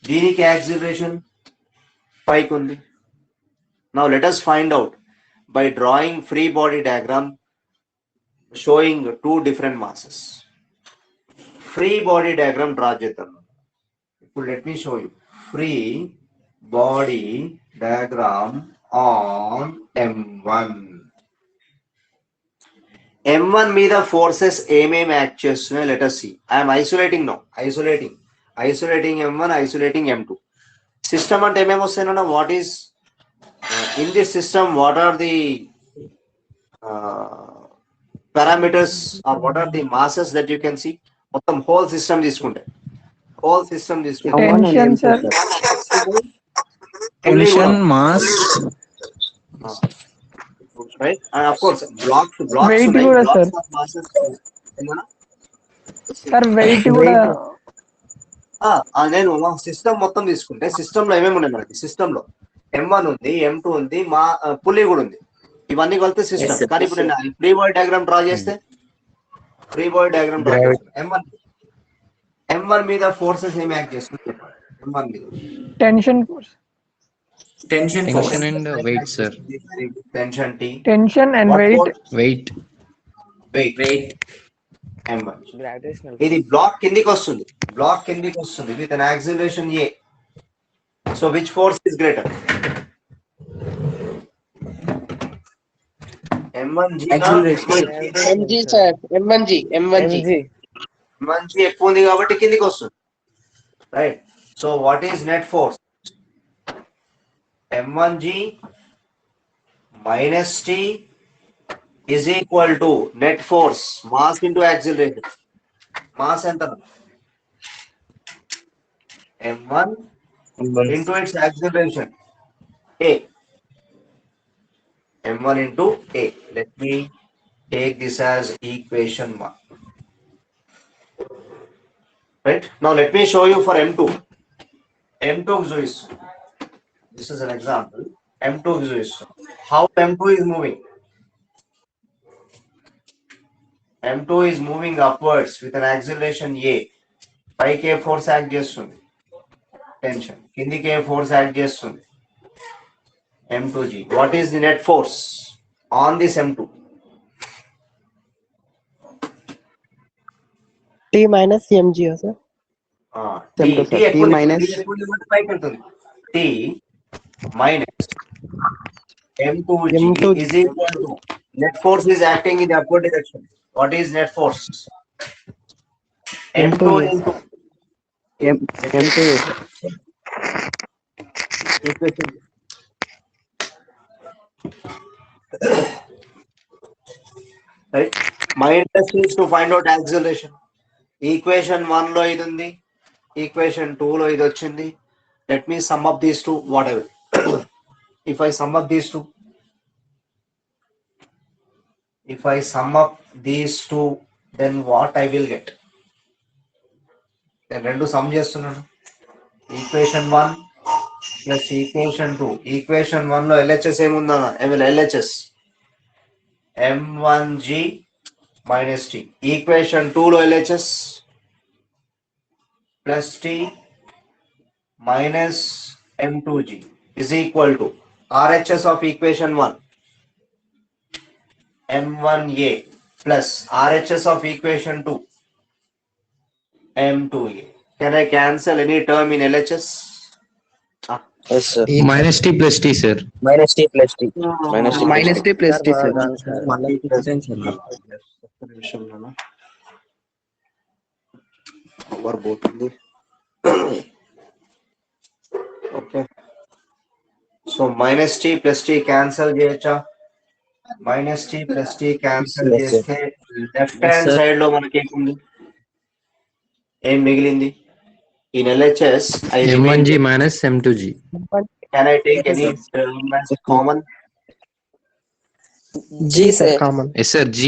దీనికి యాక్సిలరేషన్ పైకి ఉంది. Now let us find out by drawing free body diagram showing two different masses. Free body diagram draw చేద్దాం. ఇప్పుడు let me show you free body diagram on M1. M1 మీద ఫోర్సెస్ ఏమేమి act చేస్తున్నాయి? Let us see. I am isolating now. Isolating M1, isolating M2. System అంటే ఏమేమి వస్తాయన్నా? What is in this system? What are the parameters or what are the masses that you can see? మొత్తం whole system తీసుకుంటే tension sir. Tension, mass, right? And of course blocks Weight కూడా sir. Sir wait కూడా. నేను system మొత్తం తీసుకుంటే system లో ఏమేమి ఉన్నాయి మనకి? సిస్టమ్ లో M1 ఉంది, M2 ఉంది, మా పులి కూడా ఉంది. ఇవన్నీ కలిపితే సిస్టమ్. కానీ ఇప్పుడు నేను ఫ్రీ బాడీ డయాగ్రామ్ డ్రా చేస్తే M1 మీద ఫోర్సెస్ ఏమి యాక్ట్ చేస్తుంది? M1 మీద tension force. Tension and weight sir. Tension T, tension and weight. M1. ఇది బ్లాక్ కిందికి వస్తుంది with an acceleration A. So which force is greater? M1G MG sir. M1G ఎక్కువ ఉంది కాబట్టి కిందికి వస్తుంది, right? So what is net force? M1G minus T is equal to net force, mass into acceleration. Mass ఎంత? M1 into its acceleration A. M1 into A. Let me take this as equation 1. Right? Now let me show you for M2. M2 is, this is an example. M2 is how M2 is moving. M2 is moving upwards with an acceleration A. పైకి force act చేస్తుంది tension, కిందికి force act చేస్తుంది M2G. What is the net force on this M2? T minus mg sir. T minus T minus M2G is equal to net force is acting in the upward direction. What is net force? M2 into M2. Right? My interest is to find out acceleration. Equation 1 లో ఇది ఉంది, equation 2 లో ఇది వచ్చింది. Let me sum up these two, whatever. If I sum up these two, then what I will get? నేను రెండు some చేస్తున్నాను. Equation 1 plus equation 2. Equation 1 లో LHS ఏముందా? LHS M1G minus t. Equation 2 లో LHS plus t minus m2g is equal to RHS of equation 1 m1a plus RHS of equation 2 m2a. Can I cancel any term in LHS? Yes, sir. Minus t plus t, sir. Minus t plus t. Minus t minus T plus T sir. Power పోతుంది. Okay, so minus T plus T cancel చేయొచ్చా? Minus T plus T cancel Yes, sir. చేస్తే left hand Yes, sir. Side లో మనకి ఏముంది? ఏం మిగిలింది? In LHS, I M1g minus M2g. can I take any term as common? G sir. Common. Yes, sir. G.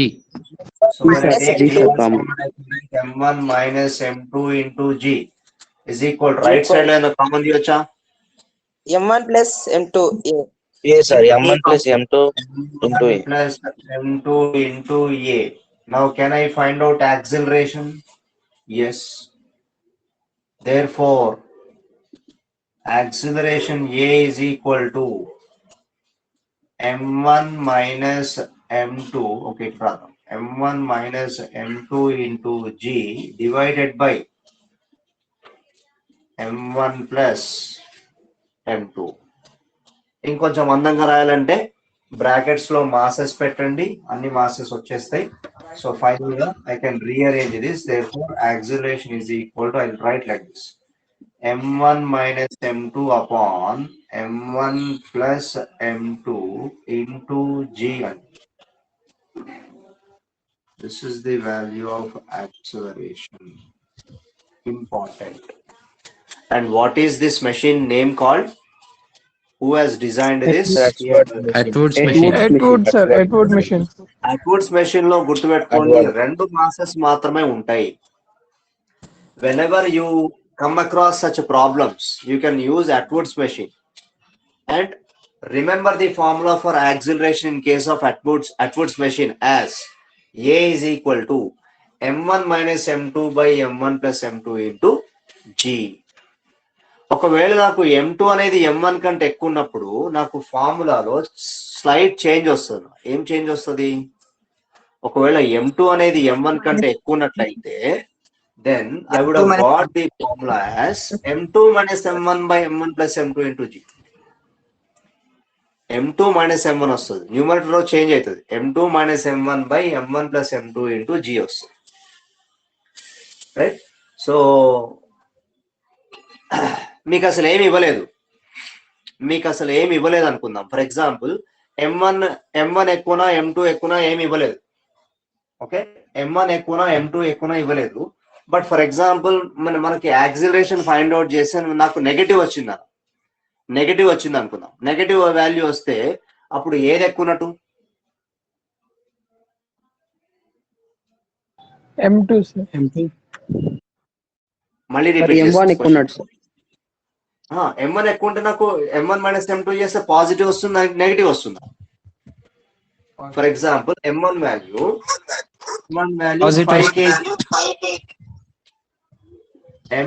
So when I take G, G sir, as common. common, I can write M1 minus M2 into G is equal to right side line common తీయొచ్చా? M1 plus M2 A. Yes, sir. M1 plus M2 into A. Plus M2 into A. Now can I find out acceleration? Yes. Therefore, acceleration A is equal to M1 minus M2. Okay, M1 minus M2 into G divided by M1 plus M2. ఇంకొంచెం అందంగా రాయాలంటే brackets లో masses పెట్టండి, అన్ని masses వచ్చేస్తాయి. So final గా I can rearrange this. Therefore acceleration is equal to, I will write like this, M1 minus M2 upon M1 plus M2 into G. This is the value of acceleration. Important. And what is this machine name called? Who has designed this? Atwood's machine. Atwood sir, Atwood machine. Atwood's machine లో గుర్తుపెట్టుకోండి, రెండు masses మాత్రమే ఉంటాయి. Whenever you come across such problems, you can use Atwood's machine. And remember the formula for acceleration in case of Atwood's machine as A is equal to M1 minus M2 by M1 plus M2 into G. ఒకవేళ నాకు M2 అనేది M1 కంటే ఎక్కువ ఉన్నప్పుడు నాకు ఫార్ములాలో slide change వస్తుంది. ఏం change వస్తుంది? ఒకవేళ M2 అనేది M1 కంటే ఎక్కువ ఉన్నట్లయితే then I would have got the formula as M2 minus M1 by M1 plus M2 into G. M2 minus M1 వస్తుంది, న్యూమరేటర్ లో చేంజ్ అవుతుంది, M2 minus M1 by M1 plus M2 into G వస్తుంది. Right? So మీకు అసలు ఏమి ఇవ్వలేదు అనుకుందాం. For example M1 ఎక్కువనా M2 ఎక్కువనా ఏమి ఇవ్వలేదు. ఓకే, M1 ఎక్కువనా M2 ఎక్కువనా ఇవ్వలేదు. బట్ ఫర్ ఎగ్జాంపుల్ మనకి యాక్సిలరేషన్ ఫైండ్ అవుట్ చేస్తే నాకు నెగటివ్ వచ్చింది అనుకుందాం. నెగటివ్ వాల్యూ వస్తే అప్పుడు ఏది ఎక్కువన్నట్టు? M2 sir. మళ్ళీ రిపీట్ M1 ఎక్కువ ఉన్నాడు సార్. M1 ఎక్కువ ఉంటే నాకు M1 minus M2 చేస్తే పాజిటివ్ వస్తుంది, నెగటివ్ వస్తుందా? For example M1 value 5 kg,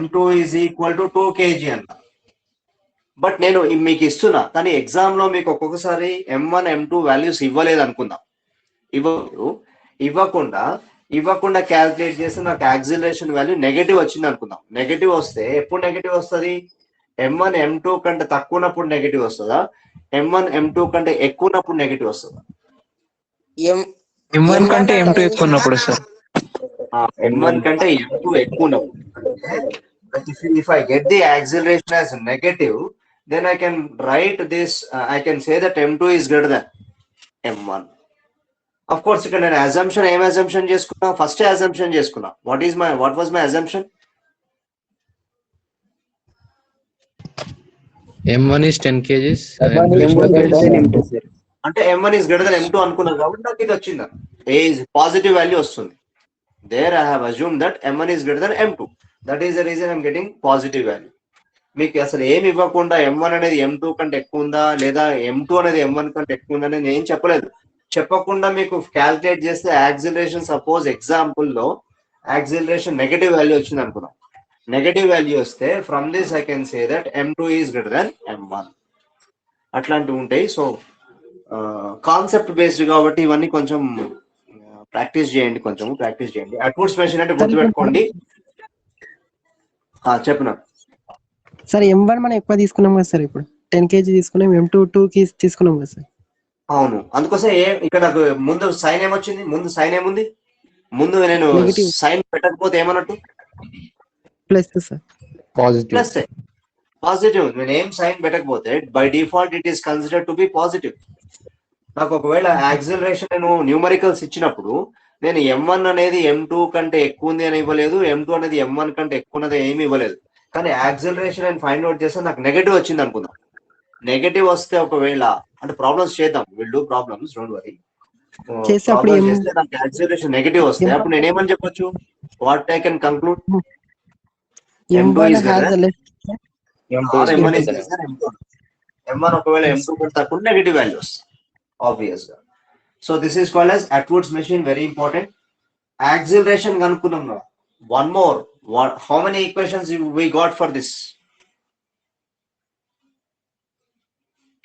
M2 is equal to 2 kg అన్న. బట్ నేను మీకు ఇస్తున్నా, కానీ ఎగ్జామ్ లో మీకు ఒక్కొక్కసారి M1 M2 వాల్యూస్ ఇవ్వలేదు అనుకుందాం. ఇవ్వకుండా క్యాల్కులేట్ చేస్తే నాకు యాక్సిలరేషన్ వాల్యూ నెగటివ్ వచ్చింది అనుకుందాం. నెగటివ్ వస్తే ఎప్పుడు నెగటివ్ వస్తుంది? M1 M2 కంటే తక్కువ ఉన్నప్పుడు నెగటివ్ వస్తుందా? M1 M2 కంటే ఎక్కువ ఉన్నప్పుడు నెగటివ్ వస్తుందా? M1 కంటే M2 ఎక్కువ ఉన్నప్పుడు సార్. M1 కంటే M2 ఎక్కువ ఉన్నప్పుడు. If I get the acceleration as negative, then I can write this, I can say that M2 is greater than M1. Of course, ఇక్కడ నేను assumption ఏం assumption చేసుకున్నా? ఫస్ట్ assumption చేసుకున్నా. What was my assumption? M1 is 10 kgs. అంటే M1 is greater than M2 అనుకున్నాను కాబట్టి నాకు ఇది వచ్చింది. A is positive value వస్తుంది. There I have assumed that M1 is greater than M2. That is the reason I'm getting positive value. మీకు అసలు ఏమి ఇవ్వకుండా M1 అనేది M2 కంటే ఎక్కువ ఉందా లేదా M2 అనేది M1 కంటే ఎక్కువ ఉందా అని నేను చెప్పలేదు. చెప్పకుండా మీకు క్యాల్కులేట్ చేస్తే యాక్సిలరేషన్, సపోజ్ ఎగ్జాంపుల్ లో యాక్సిలరేషన్ నెగటివ్ వాల్యూ వచ్చింది అనుకున్నాం. నెగటివ్ వాల్యూ వస్తే from this I can say that m2 is greater than m1. అట్లాంటివి ఉంటాయి. సో కాన్సెప్ట్ బేస్డ్ కాబట్టి ఇవన్నీ కొంచెం ప్రాక్టీస్ చేయండి, అట్వుడ్స్ మెషిన్ అంటే గుర్తుపెట్టుకోండి. చెప్పిన సార్ M1 మనం ఎక్కువ తీసుకున్నాం కదా సార్, ఇప్పుడు 10 kg తీసుకున్నాం, M2 2 kg తీసుకున్నాం కదా సార్. అవును, అందుకోసం ఇక్కడ నాకు ముందు సైన్ ఏమొచ్చింది, ముందు సైన్ ఏముంది, ముందు నేను నెగటివ్ సైన్ పెట్టకపోతే ఏమన్నట్టు ప్లస్ సార్, ప్లస్ పాజిటివ్. నేను ఏం సైన్ పెట్టకపోతే by default it is considered to be positive. నాకు ఒకవేళ యాక్సిలరేషన్ నేను న్యూమరికల్స్ ఇచ్చినప్పుడు నేను M1 అనేది M2 కంటే ఎక్కువ ఉంది అని ఇవ్వలేదు, M2 అనేది M1 కంటే ఎక్కువ ఉన్నది ఏమి ఇవ్వలేదు. కానీ యాక్సిలరేషన్ నేను ఫైండ్ అవుట్ చేస్తే నాకు నెగటివ్ వచ్చింది అనుకుందాం. నెగటివ్ వస్తే ఒకవేళ అంటే ప్రాబ్లమ్స్ చేద్దాం, will do problems, don't worry. చేస్తే అప్పుడు చేస్తే నాకు యాక్సిలరేషన్ నెగటివ్ వస్తే అప్పుడు నేను ఏమని చెప్పొచ్చు, what I can conclude, M2 is greater than M1 is greater than M2. M1 ఒకవేళ M2 కంటే తక్కువ నెగటివ్ వాల్యూస్ ఆబ్వియస్ గా. So this is called as Atwood's machine, very important. Acceleration కనుక్కున్నాం. One more, how many equations we got for this?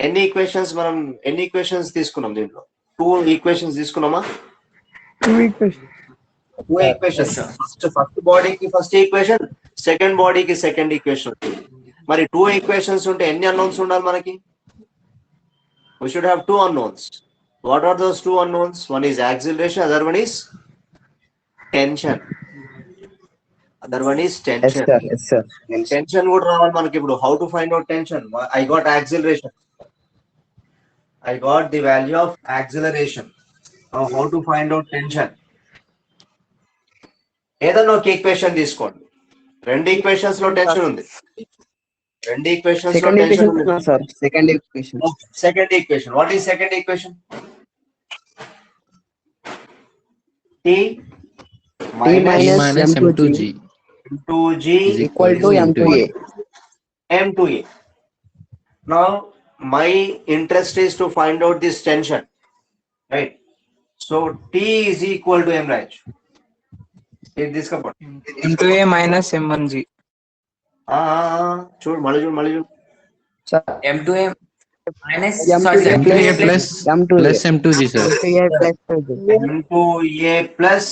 ఎన్ని equations తీసుకున్నాం దీంట్లో? 2 equations తీసుకున్నామా? 2 equations. First బాడీకి ఫస్ట్ ఈక్వేషన్, సెకండ్ బాడీకి సెకండ్ ఈక్వేషన్. మరి 2 equations ఉంటే ఎన్ని అన్నోన్స్ ఉండాలి మనకి? We should have 2 unknowns. What are those 2 unknowns? One is acceleration, other one is tension. Yes, sir. Tension would రావాలి మనకి ఇప్పుడు. How to find out tension? I got acceleration. I got the value of acceleration. Now how to find out tension? ఏదన్నా ఒక equation తీసుకోండి. 2 equations లో tension ఉంది. 2 equations లో tension ఉంది sir. Second equation. What is second equation? T minus M2G M2G equal to M2A. M2A. Now my interest is to find out this tension, right? So T is equal to M, right? Take this couple. M2A minus M1G. చూడు మళ్ళీ చూడు. M2A minus M2A plus M2G sir. M2A plus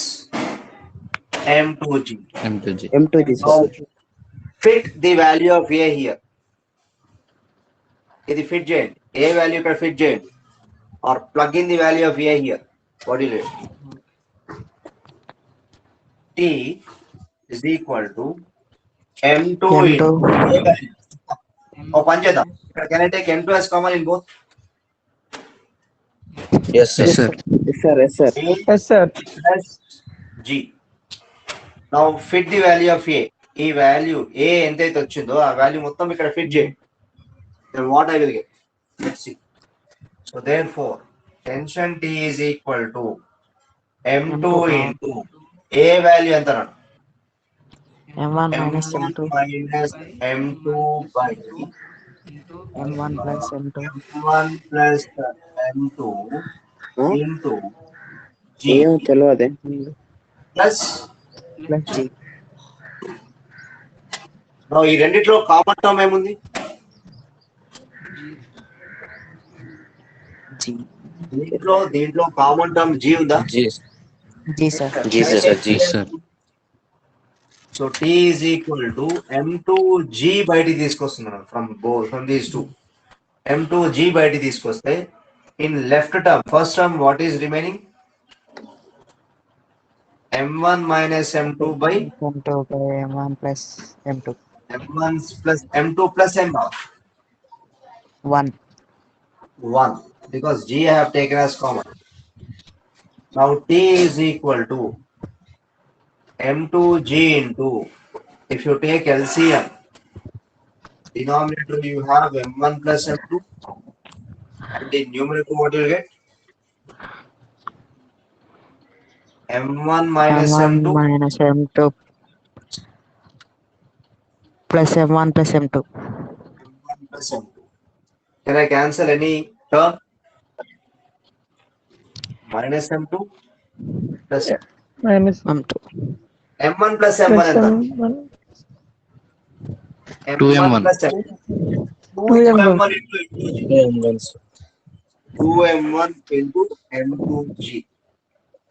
M2G. Now fit the value of A here. ఇది fit చేయండి, A value ఇక్కడ fit చేయండి, or plug in the value of A here. What is it? T is equal to M2 into A value. పని చేద్దాం. Can I take M2 as common in both? Yes, sir. Yes, sir. Plus G. Now fit the value of A. ఈ value A ఎంతైతే వచ్చిందో ఆ value మొత్తం ఇక్కడ fit చేయండి. Then what I will get? Let's see. So therefore, tension T is equal to M2 into A value ఎంత అన్నాడు? M1 minus M2 by M1 plus M2 M1 plus M2 into G plus G. Now ఈ రెండిట్లో common term ఏముంది? దీంట్లో common term G ఉందా? G sir. So T is equal to M2G బయటికి తీసుకొస్తున్నాను from these two. M2G బయటికి తీసుకొస్తే in left term, first term what is remaining? M1 minus M2 by M1 plus M2 M1 plus M2 plus M1 1 because G I have taken as common. Now T is equal to M2G into, if you take LCM, denominator you have M1 plus M2 and the numerator what you get? M1 minus M2 minus M2 plus M1 plus M2. M1 plus M2. Can I cancel any term? minus M2 plus minus M2. M1 plus M1 plus ఎంత? M1 M1 2M1. plus M2. 2M1. 2M1 into M2G.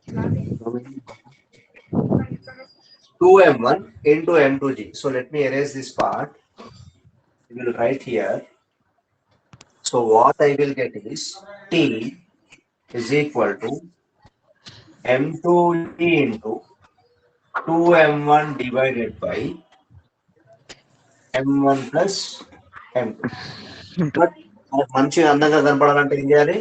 2M1 into M2G. 2M1 into M2G. So let me erase this part. We will write here. So what I will get is T is equal to M2G into 2M1 divided by M1 plus M2. But మంచిగా అందంగా కనపడాలంటే ఏం చేయాలి?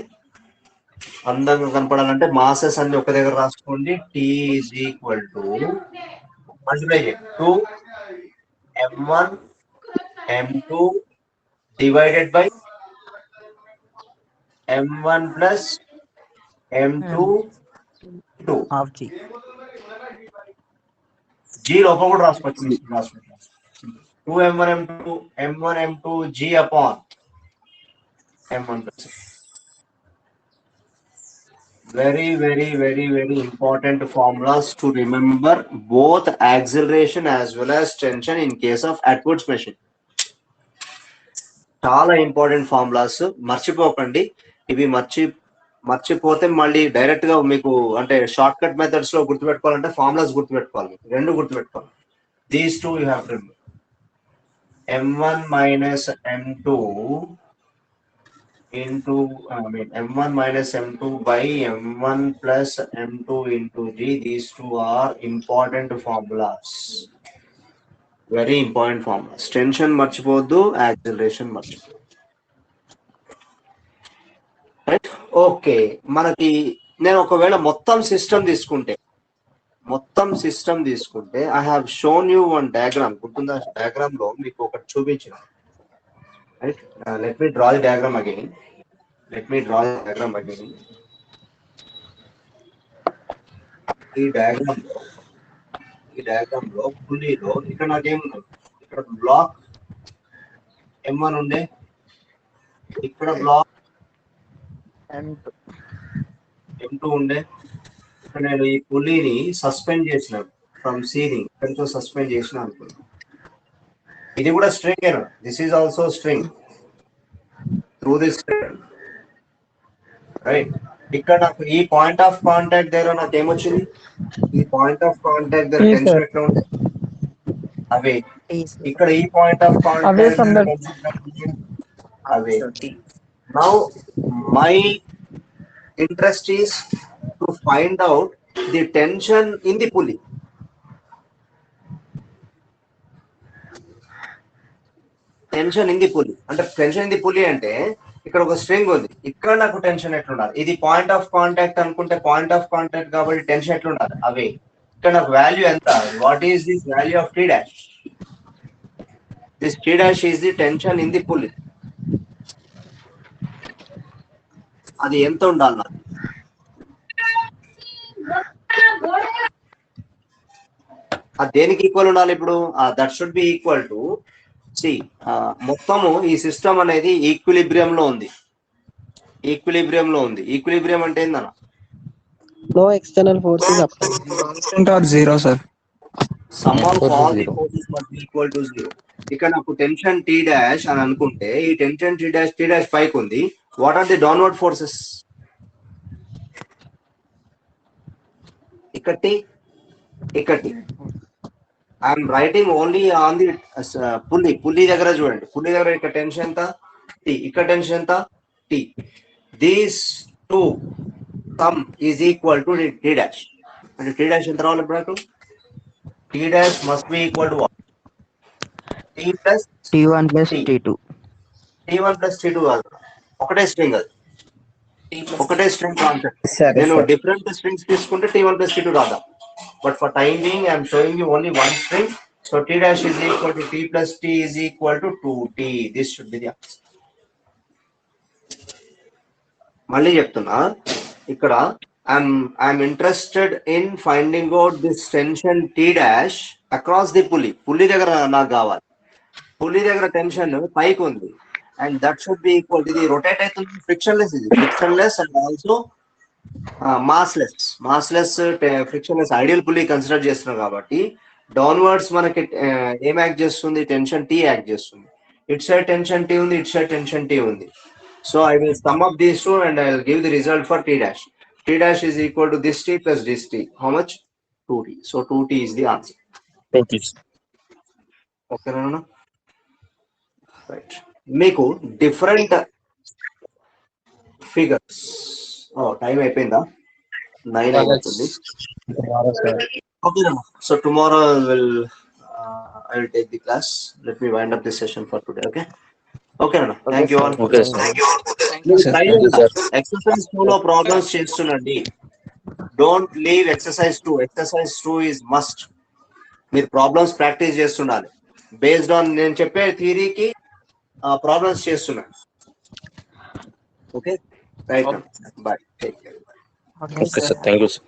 అందంగా కనపడాలంటే masses అన్ని ఒక దగ్గర రాసుకోండి. T is equal to multiply 2 M1 M2 divided by M1 plus M2 2. Half G. G లోపల కూడా రాసుకోవచ్చు. 2 M1 M2 M1 M2 G upon M1 plus. Very, very, very, very important formulas to remember, both acceleration as well as tension in case of Atwood's machine. చాలా important formulas, మర్చిపోకండి. ఇవి మర్చిపోతే మళ్ళీ direct గా మీకు అంటే షార్ట్ కట్ మెథడ్స్ లో గుర్తుపెట్టుకోవాలంటే formulas గుర్తుపెట్టుకోవాలి, రెండు గుర్తుపెట్టుకోవాలి. These two you have to remember. M1 minus M2 into M1 minus M2 by M1 plus M2 into G. These two are important formulas, very important formulas. Tension మర్చిపోద్దు, acceleration మర్చిపోద్దు. Right, okay. మనకి నేను ఒకవేళ మొత్తం system తీసుకుంటే I have shown you one diagram. గుర్తుందా? Diagram లో మీకు ఒకటి చూపించిన. Right, let me draw the diagram again. ఈ డయాగ్రామ్ లో పుల్లీలో ఇక్కడ నాకేముంది? ఇక్కడ బ్లాక్ M1 ఉండే, ఇక్కడ బ్లాక్ M2 ఉండే. ఇక్కడ నేను ఈ పుల్లీని సస్పెండ్ చేసిన ఫ్రమ్ సీలింగ్, కొంచెం సస్పెండ్ చేసిన అనుకున్నాను. ఇది కూడా స్ట్రింగ్ ఏనా? This is also string through this. Right, ఇక్కడ నాకు ఈ పాయింట్ ఆఫ్ కాంటాక్ట్ దగ్గర నాకు ఏమొచ్చింది? ఈ పాయింట్ ఆఫ్ కాంటాక్ట్ దగ్గర టెన్షన్ ఎట్లా ఉంది? అవే. ఇక్కడ ఈ point of contact away. Now my interest is to find out the tension in the pulley. Tension in the pulley అంటే ఇక్కడ ఒక స్ట్రింగ్ ఉంది, ఇక్కడ నాకు టెన్షన్ ఎట్లుండాలి? ఇది పాయింట్ ఆఫ్ కాంటాక్ట్ అనుకుంటే పాయింట్ ఆఫ్ కాంటాక్ట్ కాబట్టి టెన్షన్ ఎట్లుండాలి? అవే. ఇక్కడ నాకు వాల్యూ ఎంత? What is this value of T dash? This T dash is the tension in the pulley. అది ఎంత ఉండాలి నాకు? అది దేనికి ఈక్వల్ ఉండాలి ఇప్పుడు? That should be equal to మొత్తము ఈ సిస్టమ్ అనేది ఈక్విలిబ్రియం లో ఉంది. ఈక్విలిబ్రియం అంటే ఏందన్న? No external forces apply. Constant or zero, sir. Sum of all the forces must be equal to 0. ఇక్కడ నాకు టెన్షన్ T dash అని అనుకుంటే ఈ టెన్షన్ T dash పైకి ఉంది. What are the downward forces? ఇక్కడ I'm writing only on the pulley దగ్గర చూడండి. పుల్లీ దగ్గర ఇక్కడ టెన్షన్ ఎంత? T. ఇక్కడ టెన్షన్ ఎంత? T. These two some is equal to T dash. అంటే T dash ఎంత రావాలి ఇప్పుడు? T dash must be equal to what? T plus T1 plus T2. T1 plus T2 కాదు, ఒకటే స్ట్రింగ్. అది ఒకటే స్ట్రింగ్ కాన్సెప్ట్. నేను డిఫరెంట్ స్ట్రింగ్స్ తీసుకుంటే T1 plus T2 రాదా? But for time being I'm showing you only one string. So T dash is equal to T plus T is equal to 2T. This should be the answer. మళ్ళీ చెప్తున్నా, ఇక్కడ I'm interested in finding out this tension T dash across the pulley. Pulley దగ్గర నాకు కావాలి. Pulley దగ్గర tension పైకి ఉంది, and that should be equal to the rotate అవుతుంది, frictionless. ఇది frictionless and also massless frictionless ideal pulley consider చేస్తున్నాం కాబట్టి డౌన్వర్డ్స్ మనకి ఏం యాక్ట్ చేస్తుంది, టెన్షన్ టీ యాక్ట్ చేస్తుంది. ఇట్ సైడ్ టెన్షన్ టీ ఉంది, ఇట్ సైడ్ టెన్షన్ టీ ఉంది. So I will sum up these two and I will give the result for T dash. T dash is equal to this T plus this T. How much? 2t. సో 2t is the answer. ఓకేనా? Right. మీకు different figures. Time అయిపోయిందా? 9 అయిపోతుంది. ఓకేనా? So tomorrow I will take the class. Let me wind up this session for today. Okay na? Thank you all. Okay, sir. Exercise 2 లో problems చేస్తుండండి. Don't leave exercise 2. Exercise 2 is must. మీరు problems practice చేస్తుండాలి. Based on నేను చెప్పే థియరీకి problems చేస్తున్నాను. Okay right. Bye. Take care. Okay, sir. Thank you, sir.